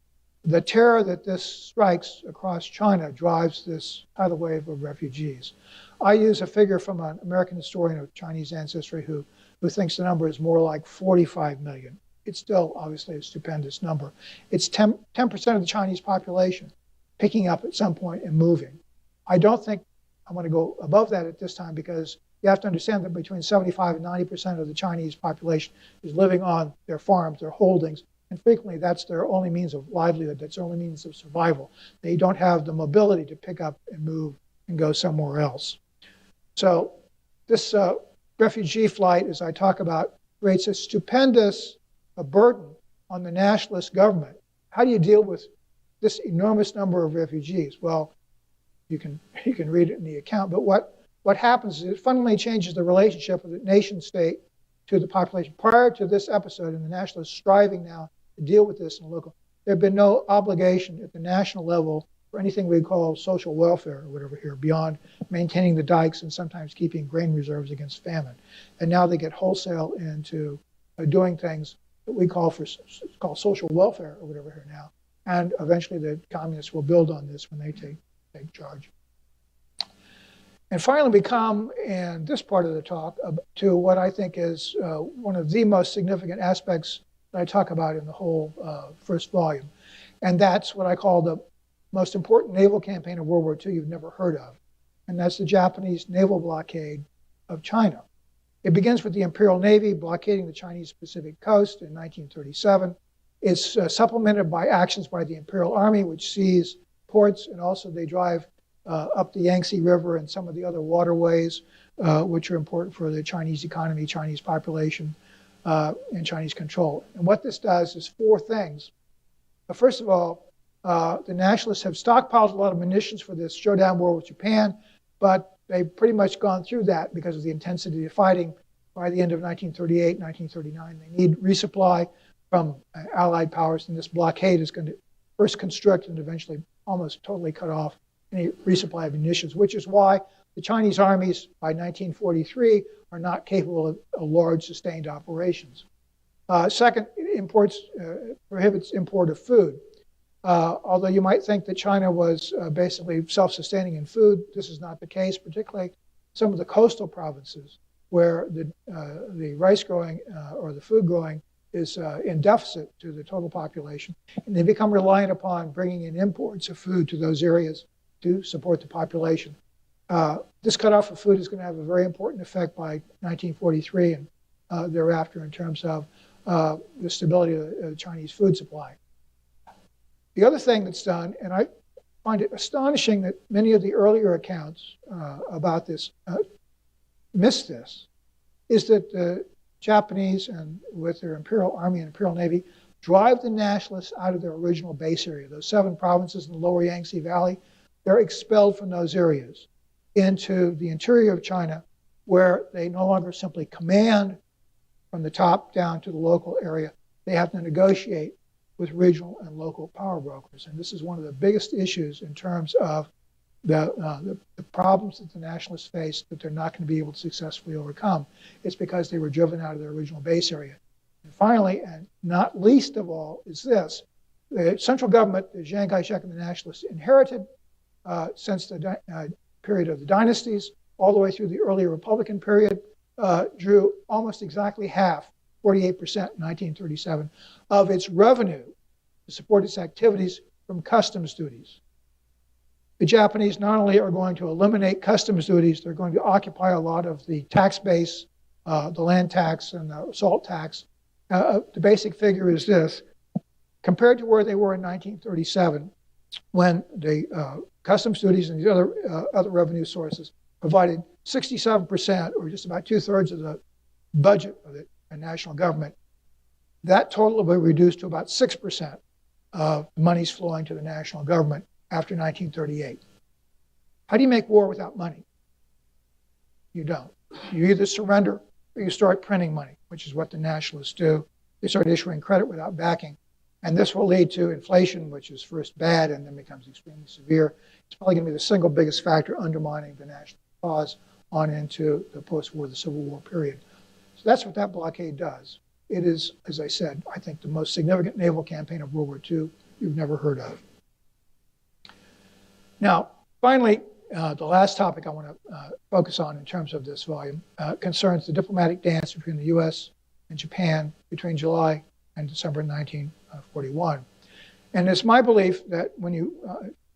The terror that this strikes across China drives this tidal wave of refugees. I use a figure from an American historian of Chinese ancestry who thinks the number is more like 45 million. It's still obviously a stupendous number. It's 10% of the Chinese population picking up at some point and moving. I don't think I want to go above that at this time because you have to understand that between 75 and 90% of the Chinese population is living on their farms, their holdings, and frequently that's their only means of livelihood, that's their only means of survival. They don't have the mobility to pick up and move and go somewhere else. So this refugee flight, as I talk about, creates a stupendous burden on the nationalist government. How do you deal with this enormous number of refugees? Well, you can read it in the account, but what happens is it fundamentally changes the relationship of the nation state to the population. Prior to this episode, and the nationalists striving now to deal with this in the local, there had been no obligation at the national level for anything we call social welfare or whatever here, beyond maintaining the dikes and sometimes keeping grain reserves against famine. And now they get wholesale into doing things that we call social welfare or whatever here now. And eventually the communists will build on this when they take charge. And finally, we come in this part of the talk to what I think is one of the most significant aspects that I talk about in the whole first volume. And that's what I call the most important naval campaign of World War II you've never heard of. And that's the Japanese naval blockade of China. It begins with the Imperial Navy blockading the Chinese Pacific coast in 1937. It's supplemented by actions by the Imperial Army, which seize ports, and also they drive up the Yangtze River and some of the other waterways, which are important for the Chinese economy, Chinese population, and Chinese control. And what this does is four things. First of all, the nationalists have stockpiled a lot of munitions for this showdown war with Japan, but they've pretty much gone through that because of the intensity of fighting. By the end of 1938, 1939, they need resupply from Allied powers, and this blockade is going to first constrict and eventually almost totally cut off any resupply of munitions, which is why the Chinese armies by 1943 are not capable of large sustained operations. Second, it prohibits import of food. Although you might think that China was basically self-sustaining in food, this is not the case, particularly some of the coastal provinces where the rice growing or the food growing is in deficit to the total population. And they become reliant upon bringing in imports of food to those areas to support the population. This cutoff of food is going to have a very important effect by 1943 and thereafter in terms of the stability of the Chinese food supply. The other thing that's done, and I find it astonishing that many of the earlier accounts about this miss this, is that the Japanese, and with their Imperial Army and Imperial Navy, drive the nationalists out of their original base area. Those 7 provinces in the lower Yangtze Valley, they're expelled from those areas into the interior of China, where they no longer simply command from the top down to the local area. They have to negotiate with regional and local power brokers. And this is one of the biggest issues in terms of the problems that the nationalists face that they're not going to be able to successfully overcome. It's because they were driven out of their original base area. And finally, and not least of all, is this. The central government, the Chiang Kai-shek and the nationalists inherited since the period of the dynasties, all the way through the earlier Republican period, drew almost exactly half, 48% in 1937, of its revenue to support its activities from customs duties. The Japanese not only are going to eliminate customs duties, they're going to occupy a lot of the tax base, the land tax and the salt tax. The basic figure is this. Compared to where they were in 1937, when the customs duties and the other revenue sources provided 67%, or just about 2/3 of the budget of the national government, that total will be reduced to about 6% of monies flowing to the national government after 1938. How do you make war without money? You don't. You either surrender or you start printing money, which is what the nationalists do. They start issuing credit without backing. And this will lead to inflation, which is first bad and then becomes extremely severe. It's probably going to be the single biggest factor undermining the national cause on into the post-war, the Civil War period. So that's what that blockade does. It is, as I said, I think the most significant naval campaign of World War II you've never heard of. Now, finally, the last topic I want to focus on in terms of this volume concerns the diplomatic dance between the U.S. and Japan between July and December 1941. And it's my belief that when you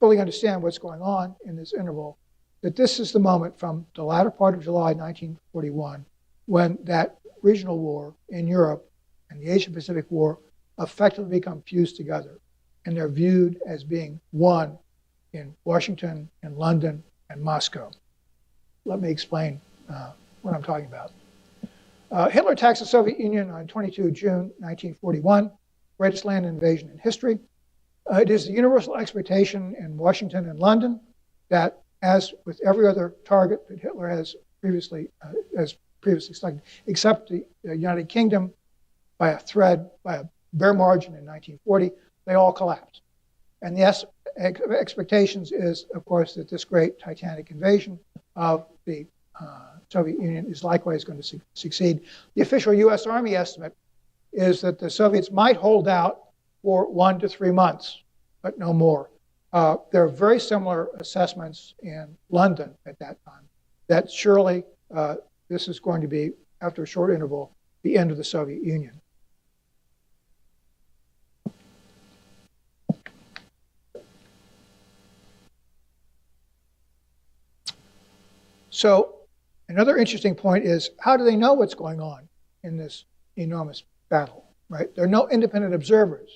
fully understand what's going on in this interval, that this is the moment from the latter part of July 1941 when that regional war in Europe and the Asia-Pacific War effectively become fused together. And they're viewed as being one in Washington, in London, and Moscow. Let me explain what I'm talking about. Hitler attacks the Soviet Union on 22 June 1941, greatest land invasion in history. It is the universal expectation in Washington and London that, as with every other target that Hitler has previously selected, except the United Kingdom by a bare margin in 1940, they all collapsed. And the expectations is, of course, that this great titanic invasion of the Soviet Union is likewise going to succeed. The official U.S. Army estimate is that the Soviets might hold out for 1 to 3 months, but no more. There are very similar assessments in London at that time, that surely this is going to be, after a short interval, the end of the Soviet Union. So another interesting point is, how do they know what's going on in this enormous battle, right? There are no independent observers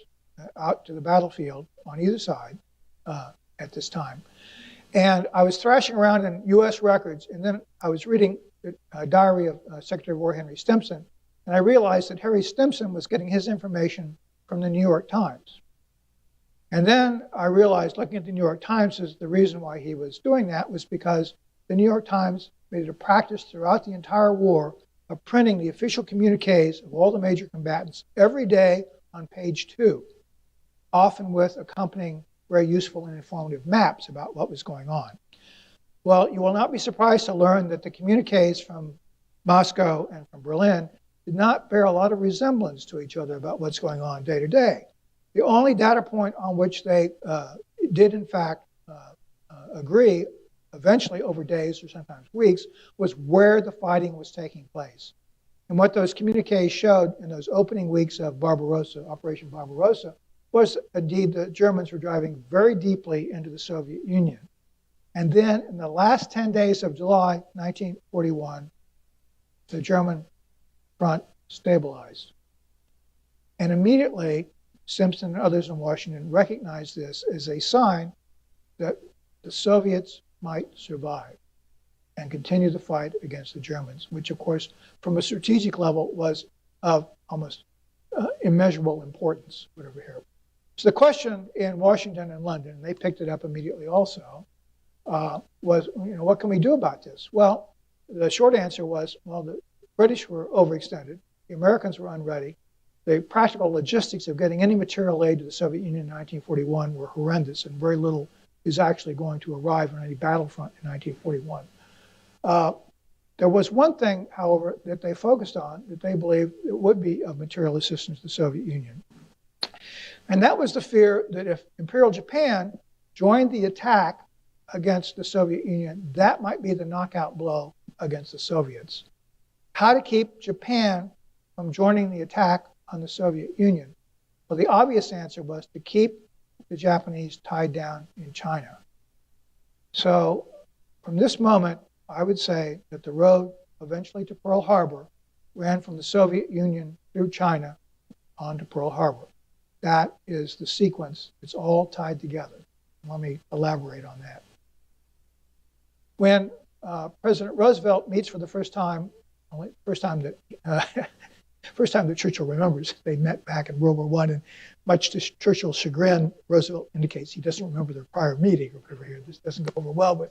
out to the battlefield on either side at this time. And I was thrashing around in U.S. records, and then I was reading the diary of Secretary of War Henry Stimson, and I realized that Henry Stimson was getting his information from the New York Times. And then I realized, looking at the New York Times, is the reason why he was doing that was because the New York Times made it a practice throughout the entire war of printing the official communiques of all the major combatants every day on page 2, often with accompanying very useful and informative maps about what was going on. Well, you will not be surprised to learn that the communiques from Moscow and from Berlin did not bear a lot of resemblance to each other about what's going on day to day. The only data point on which they did, in fact, agree, eventually over days or sometimes weeks, was where the fighting was taking place. And what those communiques showed in those opening weeks of Barbarossa, Operation Barbarossa, was indeed the Germans were driving very deeply into the Soviet Union. And then in the last 10 days of July 1941, the German front stabilized. And immediately, Simpson and others in Washington recognized this as a sign that the Soviets might survive and continue the fight against the Germans, which, of course, from a strategic level was of almost immeasurable importance, whatever here. So the question in Washington and London, and they picked it up immediately also, was, what can we do about this? Well, the short answer was, well, the British were overextended, the Americans were unready, the practical logistics of getting any material aid to the Soviet Union in 1941 were horrendous, and very little is actually going to arrive on any battlefront in 1941. There was one thing, however, that they focused on that they believed it would be of material assistance to the Soviet Union. And that was the fear that if Imperial Japan joined the attack against the Soviet Union, that might be the knockout blow against the Soviets. How to keep Japan from joining the attack on the Soviet Union? Well, the obvious answer was to keep the Japanese tied down in China. So from this moment, I would say that the road eventually to Pearl Harbor ran from the Soviet Union through China on to Pearl Harbor. That is the sequence. It's all tied together. Let me elaborate on that. When President Roosevelt meets for the first time that Churchill remembers, they met back in World War I, and much to Churchill's chagrin, Roosevelt indicates he doesn't remember their prior meeting or whatever here. This doesn't go over well with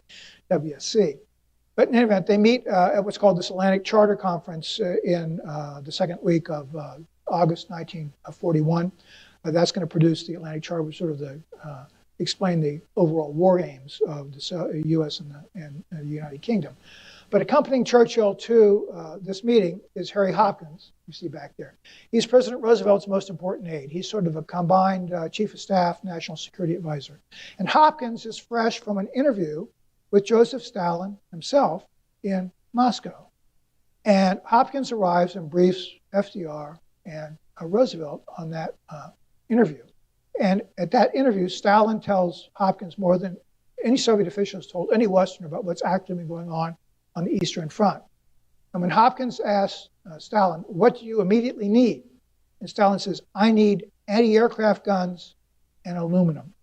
WSC. But in any event, they meet at what's called this Atlantic Charter Conference in the second week of August 1941. That's going to produce the Atlantic Charter, which sort of explain the overall war aims of the U.S. and the United Kingdom. But accompanying Churchill to this meeting is Harry Hopkins, you see back there. He's President Roosevelt's most important aide. He's sort of a combined chief of staff, national security advisor. And Hopkins is fresh from an interview with Joseph Stalin himself in Moscow. And Hopkins arrives and briefs FDR and Roosevelt on that interview. And at that interview, Stalin tells Hopkins more than any Soviet official has told any Westerner about what's actually going on the Eastern Front. And when Hopkins asks Stalin, what do you immediately need? And Stalin says, I need anti-aircraft guns and aluminum.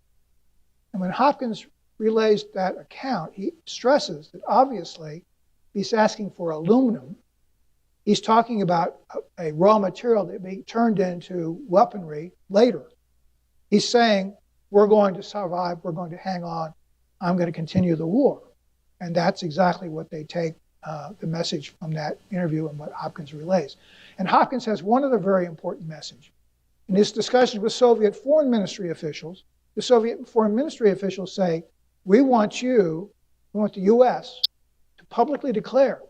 And when Hopkins relays that account, he stresses that obviously he's asking for aluminum. He's talking about a raw material that will be turned into weaponry later. He's saying, we're going to survive, we're going to hang on, I'm going to continue the war. And that's exactly what they take the message from that interview and what Hopkins relays. And Hopkins has one other very important message. In his discussions with Soviet foreign ministry officials, the Soviet foreign ministry officials say, we want the U.S. to publicly declare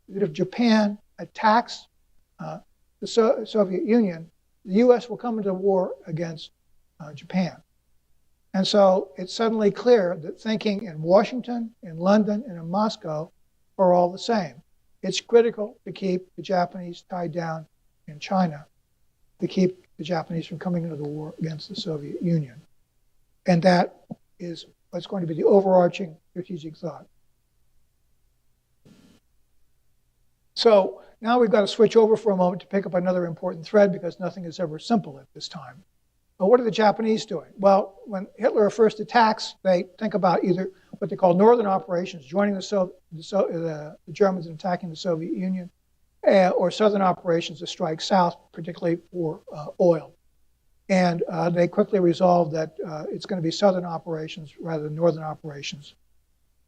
that if Japan attacks the Soviet Union, the U.S. will come into war against Japan. And so it's suddenly clear that thinking in Washington, in London, and in Moscow are all the same. It's critical to keep the Japanese tied down in China, to keep the Japanese from coming into the war against the Soviet Union. And that is what's going to be the overarching strategic thought. So now we've got to switch over for a moment to pick up another important thread, because nothing is ever simple at this time. But what are the Japanese doing? Well, when Hitler first attacks, they think about either what they call northern operations, joining the Germans in attacking the Soviet Union, or southern operations to strike south, particularly for oil. And they quickly resolved that it's going to be southern operations rather than northern operations.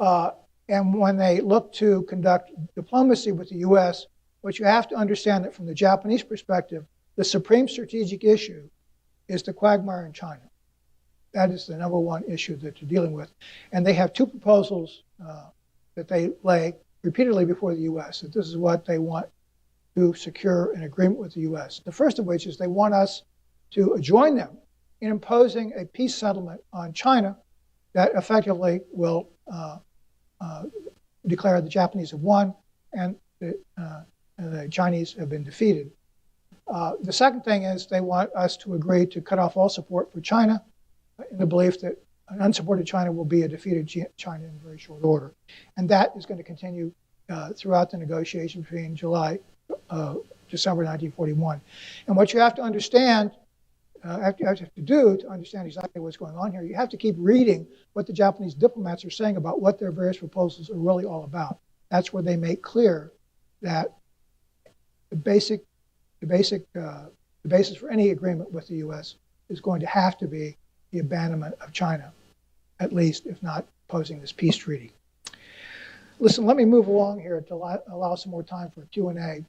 And when they look to conduct diplomacy with the U.S., what you have to understand that from the Japanese perspective, the supreme strategic issue is the quagmire in China. That is the number one issue that they're dealing with. And they have two proposals that they lay repeatedly before the U.S., that this is what they want to secure an agreement with the U.S. The first of which is they want us to join them in imposing a peace settlement on China that effectively will declare the Japanese have won and the Chinese have been defeated. The second thing is they want us to agree to cut off all support for China in the belief that an unsupported China will be a defeated China in very short order. And that is going to continue throughout the negotiation between December 1941. And what you have to understand, you have to do to understand exactly what's going on here, you have to keep reading what the Japanese diplomats are saying about what their various proposals are really all about. That's where they make clear that the basis for any agreement with the U.S. is going to have to be the abandonment of China, at least, if not posing this peace treaty. Listen, let me move along here to allow some more time for Q&A.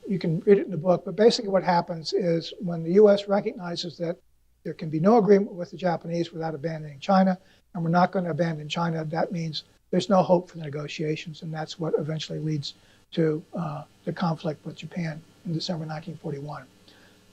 You can read it in the book, but basically what happens is when the U.S. recognizes that there can be no agreement with the Japanese without abandoning China, and we're not going to abandon China, that means there's no hope for the negotiations, and that's what eventually leads to the conflict with Japan in December 1941.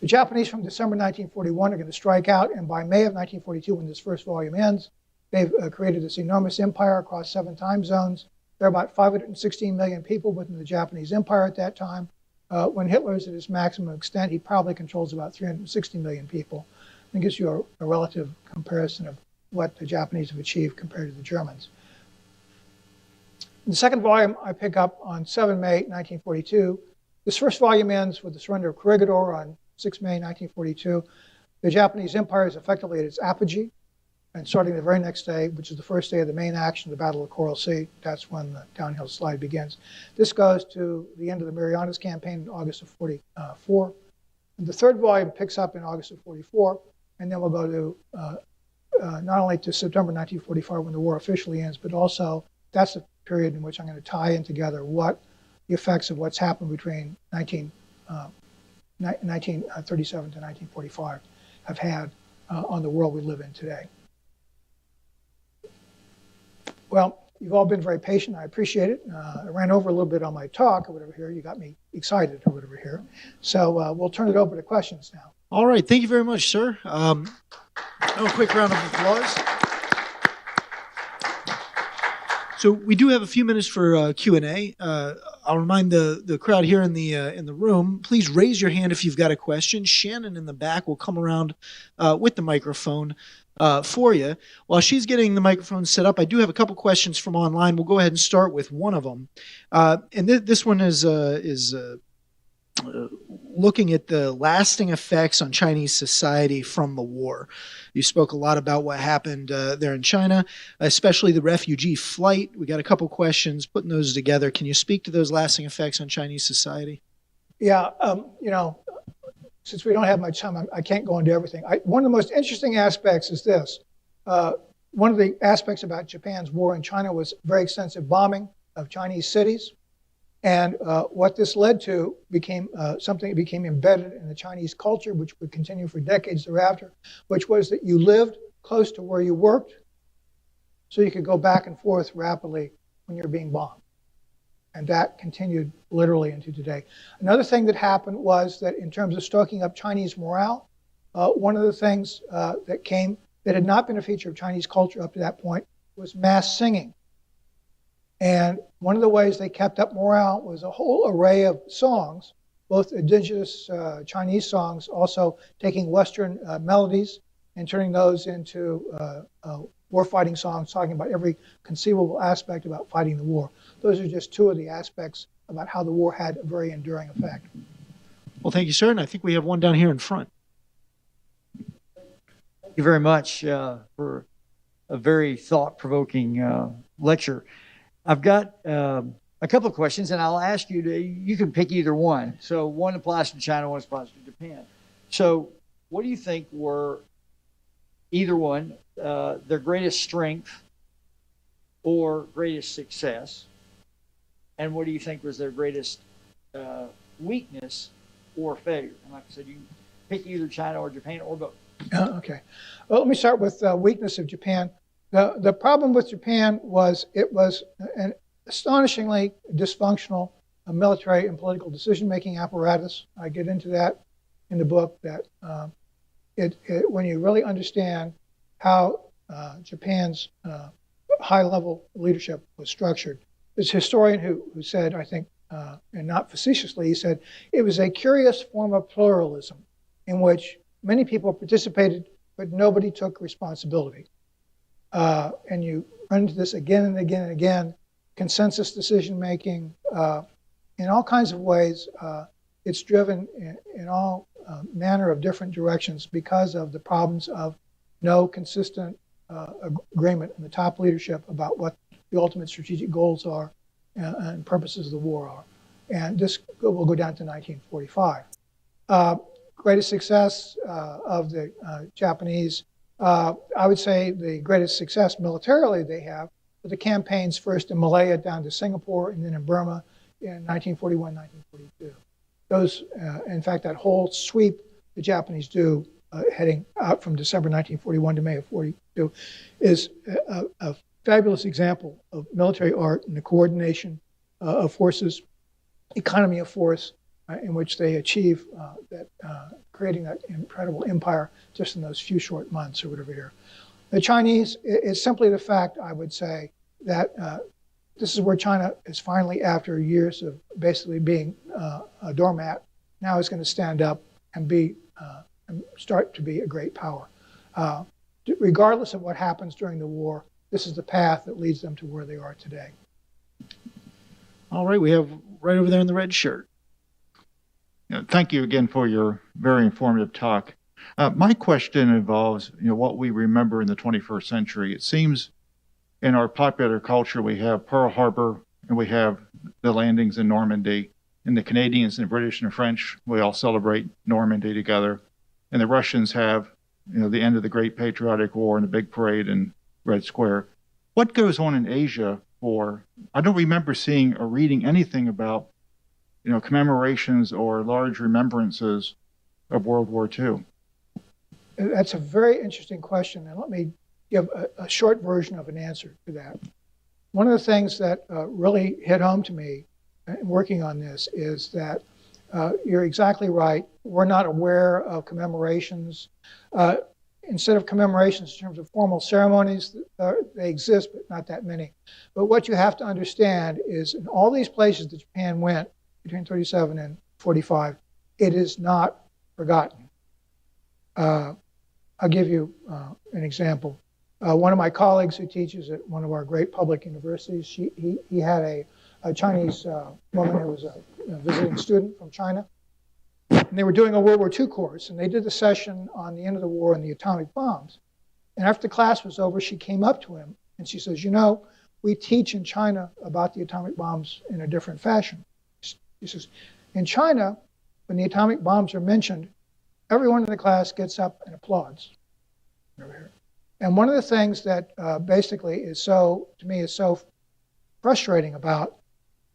The Japanese from December 1941 are going to strike out, and by May of 1942, when this first volume ends, they've created this enormous empire across 7 time zones. There are about 516 million people within the Japanese empire at that time. When Hitler's at his maximum extent, he probably controls about 360 million people. It gives you a relative comparison of what the Japanese have achieved compared to the Germans. In the second volume, I pick up on 7 May 1942. This first volume ends with the surrender of Corregidor on 6 May 1942. The Japanese empire is effectively at its apogee, and starting the very next day, which is the first day of the main action, the Battle of Coral Sea, that's when the downhill slide begins. This goes to the end of the Marianas campaign in August of 44. And the third volume picks up in August of 44, and then we'll go to not only to September 1945 when the war officially ends, but also that's the period in which I'm going to tie in together what the effects of what's happened between 1937 to 1945 have had on the world we live in today. Well, you've all been very patient. I appreciate it. I ran over a little bit on my talk or whatever here. You got me excited or whatever here. So we'll turn it over to questions now. All right. Thank you very much, sir. A quick round of applause. So we do have a few minutes for Q&A. I'll remind the crowd here in the room, please raise your hand if you've got a question. Shannon in the back will come around with the microphone for you. While she's getting the microphone set up, I do have a couple questions from online. We'll go ahead and start with one of them. And this one is looking at the lasting effects on Chinese society from the war. You spoke a lot about what happened there in China, especially the refugee flight. We got a couple questions, putting those together. Can you speak to those lasting effects on Chinese society? Yeah, since we don't have much time, I can't go into everything. One of the most interesting aspects is this. One of the aspects about Japan's war in China was very extensive bombing of Chinese cities. And what this led to became something that became embedded in the Chinese culture, which would continue for decades thereafter, which was that you lived close to where you worked so you could go back and forth rapidly when you're being bombed. And that continued literally into today. Another thing that happened was that in terms of stoking up Chinese morale, one of the things that had not been a feature of Chinese culture up to that point was mass singing. And one of the ways they kept up morale was a whole array of songs, both indigenous Chinese songs, also taking Western melodies and turning those into war-fighting songs, talking about every conceivable aspect about fighting the war. Those are just two of the aspects about how the war had a very enduring effect. Well, thank you, sir. And I think we have one down here in front. Thank you very much for a very thought-provoking lecture. I've got a couple of questions, and I'll ask you you can pick either one. So one applies to China, one applies to Japan. So what do you think were either one, their greatest strength or greatest success? And what do you think was their greatest weakness or failure? And like I said, you can pick either China or Japan or both. Okay. Well, let me start with the weakness of Japan. The problem with Japan was it was an astonishingly dysfunctional military and political decision-making apparatus. I get into that in the book, that when you really understand how Japan's high-level leadership was structured. There's a historian who said, I think, and not facetiously, he said, it was a curious form of pluralism in which many people participated, but nobody took responsibility. And you run into this again and again and again, consensus decision-making in all kinds of ways. It's driven in all manner of different directions because of the problems of no consistent agreement in the top leadership about what the ultimate strategic goals are and purposes of the war are. And this will go down to 1945. Greatest success of the Japanese, I would say the greatest success militarily they have were the campaigns first in Malaya down to Singapore and then in Burma in 1941, 1942. Those, in fact, that whole sweep the Japanese do heading out from December 1941 to May of 42 is a fabulous example of military art and the coordination of forces, economy of force, in which they achieve creating that incredible empire just in those few short months or whatever here. The Chinese is simply the fact, I would say, that this is where China is finally, after years of basically being a doormat, now is going to stand up and start to be a great power. Regardless of what happens during the war, this is the path that leads them to where they are today. All right, we have right over there in the red shirt. Thank you again for your very informative talk. My question involves, what we remember in the 21st century. It seems in our popular culture we have Pearl Harbor and we have the landings in Normandy, and the Canadians and the British and the French, we all celebrate Normandy together, and the Russians have, the end of the Great Patriotic War and the big parade in Red Square. What goes on in Asia I don't remember seeing or reading anything about commemorations or large remembrances of World War II? That's a very interesting question, and let me give a short version of an answer to that. One of the things that really hit home to me in working on this is that you're exactly right. We're not aware of commemorations. Instead of commemorations in terms of formal ceremonies, they exist, but not that many. But what you have to understand is in all these places that Japan went between 37 and 45, it is not forgotten. I'll give you an example. One of my colleagues who teaches at one of our great public universities, he had a Chinese woman who was a visiting student from China. And they were doing a World War II course, and they did the session on the end of the war and the atomic bombs. And after the class was over, she came up to him and she says, we teach in China about the atomic bombs in a different fashion. He says, in China, when the atomic bombs are mentioned, everyone in the class gets up and applauds. And one of the things that basically is so, to me, is so frustrating about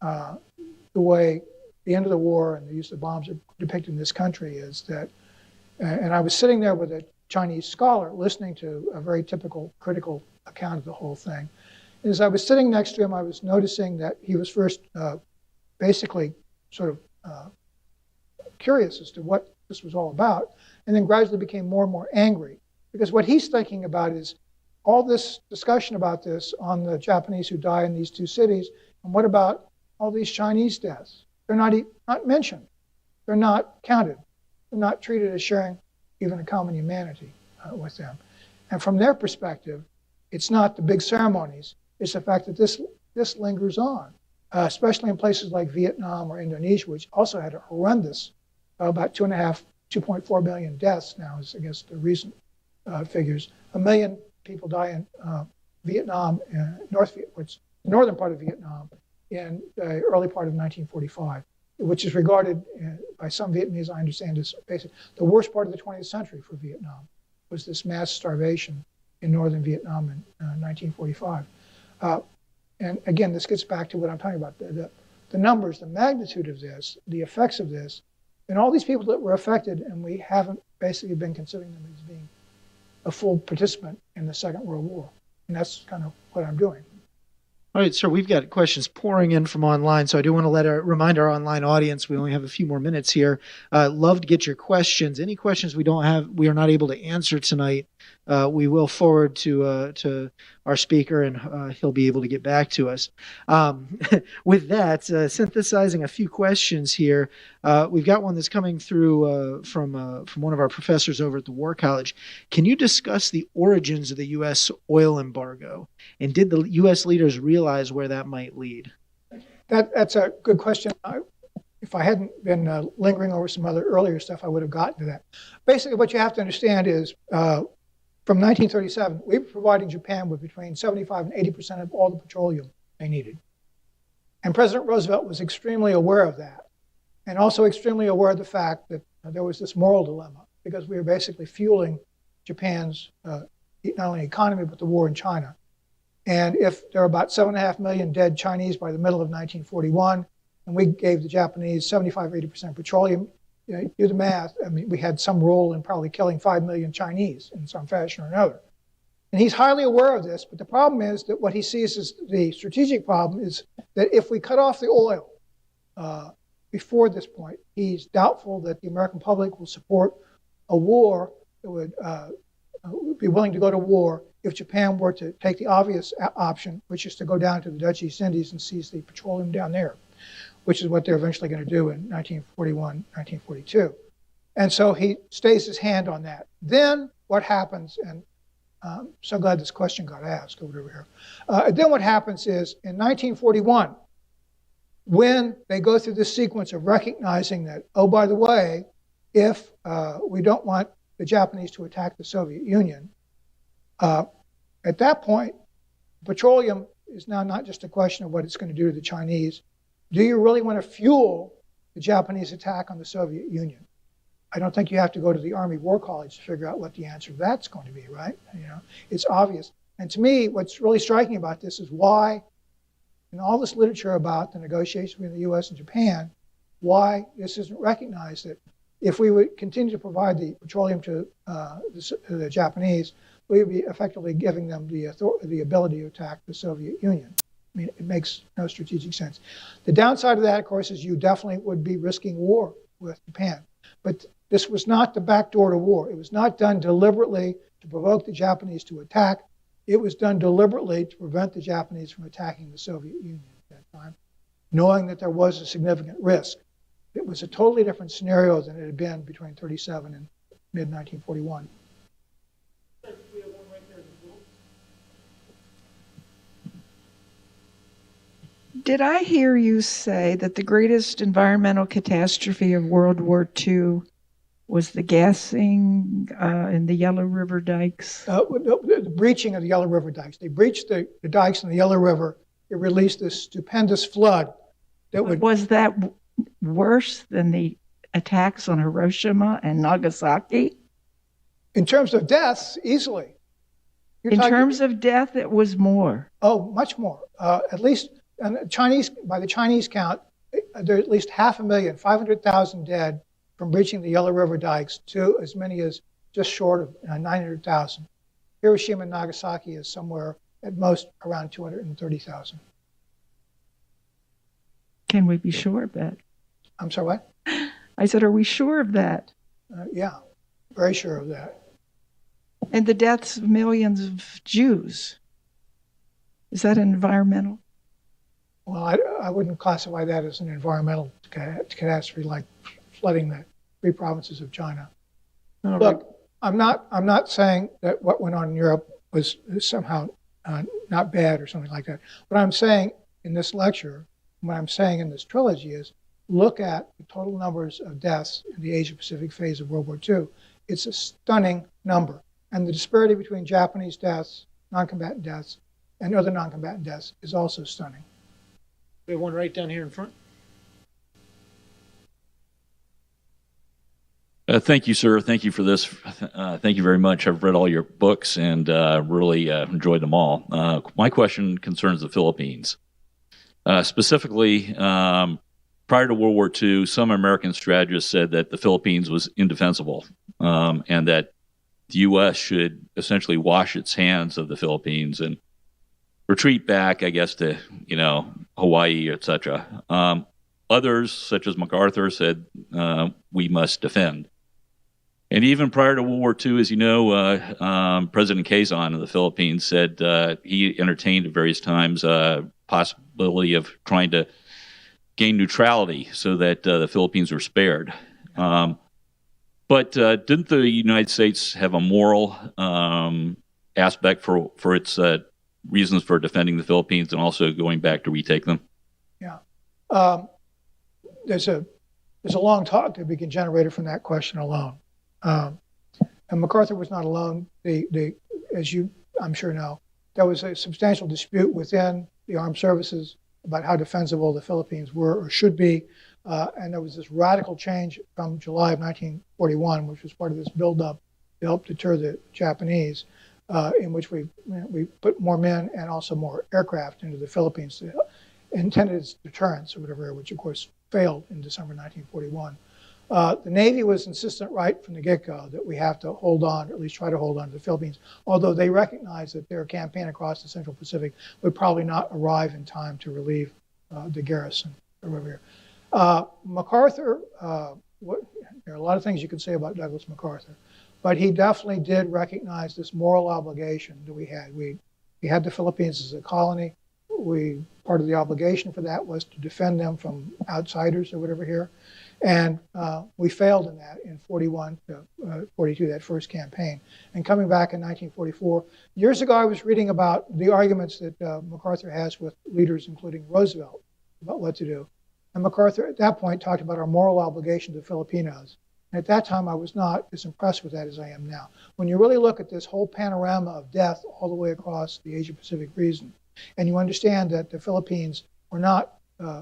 the way the end of the war and the use of bombs are depicted in this country is that, and I was sitting there with a Chinese scholar listening to a very typical critical account of the whole thing. And as I was sitting next to him, I was noticing that he was first basically sort of curious as to what this was all about, and then gradually became more and more angry. Because what he's thinking about is all this discussion about this on the Japanese who die in these two cities, and what about all these Chinese deaths? They're not mentioned. They're not counted. They're not treated as sharing even a common humanity with them. And from their perspective, it's not the big ceremonies. It's the fact that this lingers on, especially in places like Vietnam or Indonesia, which also had a horrendous, about 2.4 million deaths now, is against the recent figures. 1 million people die in Vietnam, the northern part of Vietnam, in the early part of 1945, which is regarded by some Vietnamese, I understand, as basically the worst part of the 20th century for Vietnam, was this mass starvation in northern Vietnam in 1945. And again, this gets back to what I'm talking about, the numbers, the magnitude of this, the effects of this, and all these people that were affected, and we haven't basically been considering them as being a full participant in the Second World War. And that's kind of what I'm doing. All right, sir, we've got questions pouring in from online, so I do want to remind our online audience we only have a few more minutes here. Love to get your questions. Any questions we are not able to answer tonight, we will forward to our speaker, and he'll be able to get back to us. With that, synthesizing a few questions here, we've got one that's coming through from one of our professors over at the War College. Can you discuss the origins of the U.S. oil embargo, and did the U.S. leaders realize where that might lead? That's a good question. If I hadn't been lingering over some other earlier stuff, I would have gotten to that. Basically, what you have to understand is from 1937, we were providing Japan with between 75 and 80% of all the petroleum they needed. And President Roosevelt was extremely aware of that, and also extremely aware of the fact that there was this moral dilemma, because we were basically fueling Japan's not only economy, but the war in China. And if there are about 7.5 million dead Chinese by the middle of 1941, and we gave the Japanese 75 or 80% petroleum, do the math. I mean, we had some role in probably killing 5 million Chinese in some fashion or another. And he's highly aware of this, but the problem is that what he sees as the strategic problem is that if we cut off the oil before this point, he's doubtful that the American public will support a war that would be willing to go to war if Japan were to take the obvious option, which is to go down to the Dutch East Indies and seize the petroleum down there, which is what they're eventually going to do in 1941, 1942. And so he stays his hand on that. Then what happens, and I'm so glad this question got asked over here. Then what happens is in 1941, when they go through this sequence of recognizing that, oh, by the way, if we don't want the Japanese to attack the Soviet Union, at that point, petroleum is now not just a question of what it's going to do to the Chinese. Do you really want to fuel the Japanese attack on the Soviet Union? I don't think you have to go to the Army War College to figure out what the answer to that's going to be, right? It's obvious. And to me, what's really striking about this is why, in all this literature about the negotiations between the U.S. and Japan, why this isn't recognized that if we would continue to provide the petroleum to the Japanese, we would be effectively giving them the ability to attack the Soviet Union. I mean, it makes no strategic sense. The downside of that, of course, is you definitely would be risking war with Japan. But this was not the back door to war. It was not done deliberately to provoke the Japanese to attack. It was done deliberately to prevent the Japanese from attacking the Soviet Union at that time, knowing that there was a significant risk. It was a totally different scenario than it had been between 1937 and mid-1941. Did I hear you say that the greatest environmental catastrophe of World War II was the gassing in the Yellow River dikes? The breaching of the Yellow River dikes. They breached the dikes in the Yellow River. It released this stupendous flood that would... Was that worse than the attacks on Hiroshima and Nagasaki? In terms of deaths, easily. You're In talking- terms of death, it was more. Oh, much more. At least by the Chinese count, there are at least 500,000, 500,000 dead from breaching the Yellow River dikes to as many as just short of 900,000. Hiroshima and Nagasaki is somewhere at most around 230,000. Can we be sure of that? I'm sorry, what? I said, are we sure of that? Yeah, very sure of that. And the deaths of millions of Jews. Is that environmental? Well, I wouldn't classify that as an environmental catastrophe like flooding the 3 provinces of China. Look, I'm not saying that what went on in Europe was somehow not bad or something like that. What I'm saying in this lecture, what I'm saying in this trilogy is look at the total numbers of deaths in the Asia-Pacific phase of World War II. It's a stunning number. And the disparity between Japanese deaths, non-combatant deaths, and other non-combatant deaths is also stunning. We have one right down here in front. Thank you, sir. Thank you for this. Thank you very much. I've read all your books and really enjoyed them all. My question concerns the Philippines. Specifically, prior to World War II, some American strategists said that the Philippines was indefensible and that the U.S. should essentially wash its hands of the Philippines and retreat back, I guess, to, Hawaii, etc. Others, such as MacArthur, said we must defend. And even prior to World War II, as you know, President Quezon of the Philippines said he entertained at various times possibility of trying to gain neutrality so that the Philippines were spared. But didn't the United States have a moral aspect for its reasons for defending the Philippines and also going back to retake them? Yeah. There's a long talk that we can generate from that question alone. And MacArthur was not alone. As you, I'm sure, know, there was a substantial dispute within the armed services about how defensible the Philippines were or should be. And there was this radical change from July of 1941, which was part of this buildup to help deter the Japanese, in which we put more men and also more aircraft into the Philippines, intended as deterrence or whatever, which of course failed in December 1941. The Navy was insistent right from the get-go that we have to hold on, or at least try to hold on to the Philippines, although they recognized that their campaign across the Central Pacific would probably not arrive in time to relieve the garrison over here. MacArthur, there are a lot of things you could say about Douglas MacArthur, but he definitely did recognize this moral obligation that we had. We had the Philippines as a colony. Part of the obligation for that was to defend them from outsiders or whatever here. And we failed in that in 41 to 42, that first campaign. And coming back in 1944, years ago I was reading about the arguments that MacArthur has with leaders, including Roosevelt, about what to do. And MacArthur at that point talked about our moral obligation to Filipinos. And at that time I was not as impressed with that as I am now. When you really look at this whole panorama of death all the way across the Asia-Pacific region, and you understand that the Philippines were not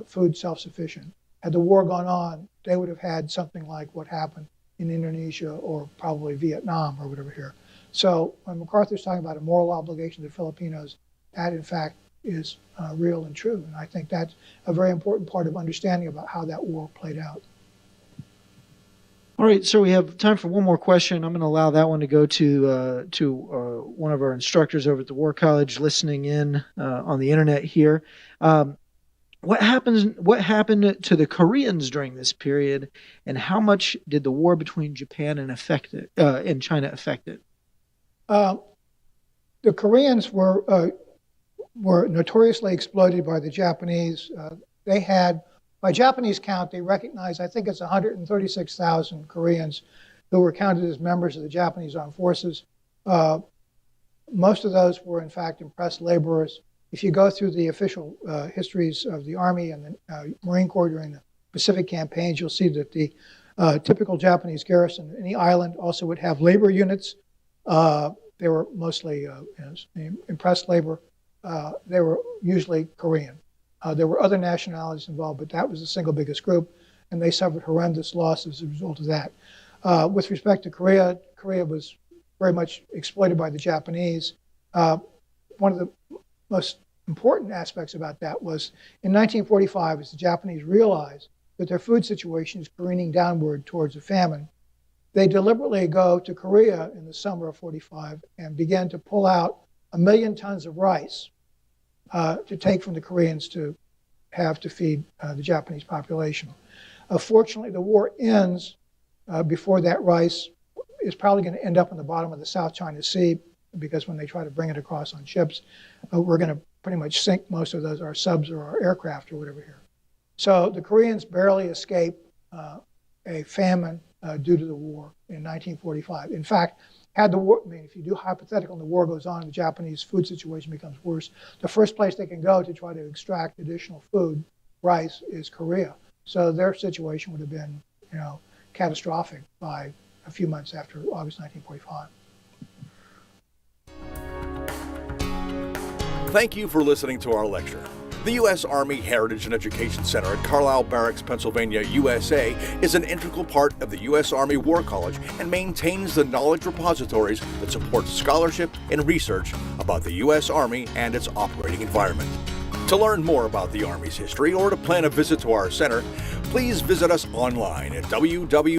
food self-sufficient. Had the war gone on, they would have had something like what happened in Indonesia or probably Vietnam or whatever here. So when MacArthur's talking about a moral obligation to Filipinos, that in fact is real and true. And I think that's a very important part of understanding about how that war played out. All right, so we have time for one more question. I'm going to allow that one to go to one of our instructors over at the War College listening in on the internet here. What happened to the Koreans during this period, and how much did the war between Japan and China affect it? The Koreans were notoriously exploited by the Japanese. They had, by Japanese count, they recognized, I think it's 136,000 Koreans who were counted as members of the Japanese armed forces. Most of those were, in fact, impressed laborers. If you go through the official histories of the Army and the Marine Corps during the Pacific campaigns, you'll see that the typical Japanese garrison in any island also would have labor units. They were mostly impressed labor. They were usually Korean. There were other nationalities involved, but that was the single biggest group, and they suffered horrendous losses as a result of that. With respect to Korea, Korea was very much exploited by the Japanese. One of the most important aspects about that was in 1945, as the Japanese realized that their food situation is careening downward towards a famine, they deliberately go to Korea in the summer of 45 and begin to pull out 1 million tons of rice to take from the Koreans to have to feed the Japanese population. Fortunately, the war ends before that rice is probably going to end up in the bottom of the South China Sea, because when they try to bring it across on ships, we're going to pretty much sink most of those, our subs or our aircraft or whatever here. So the Koreans barely escape a famine due to the war in 1945. In fact, had the war, I mean, if you do hypothetical and the war goes on and the Japanese food situation becomes worse, the first place they can go to try to extract additional food, rice, is Korea. So their situation would have been, catastrophic by a few months after August 1945. Thank you for listening to our lecture. The U.S. Army Heritage and Education Center at Carlisle Barracks, Pennsylvania, USA is an integral part of the U.S. Army War College and maintains the knowledge repositories that support scholarship and research about the U.S. Army and its operating environment. To learn more about the Army's history or to plan a visit to our center, please visit us online at www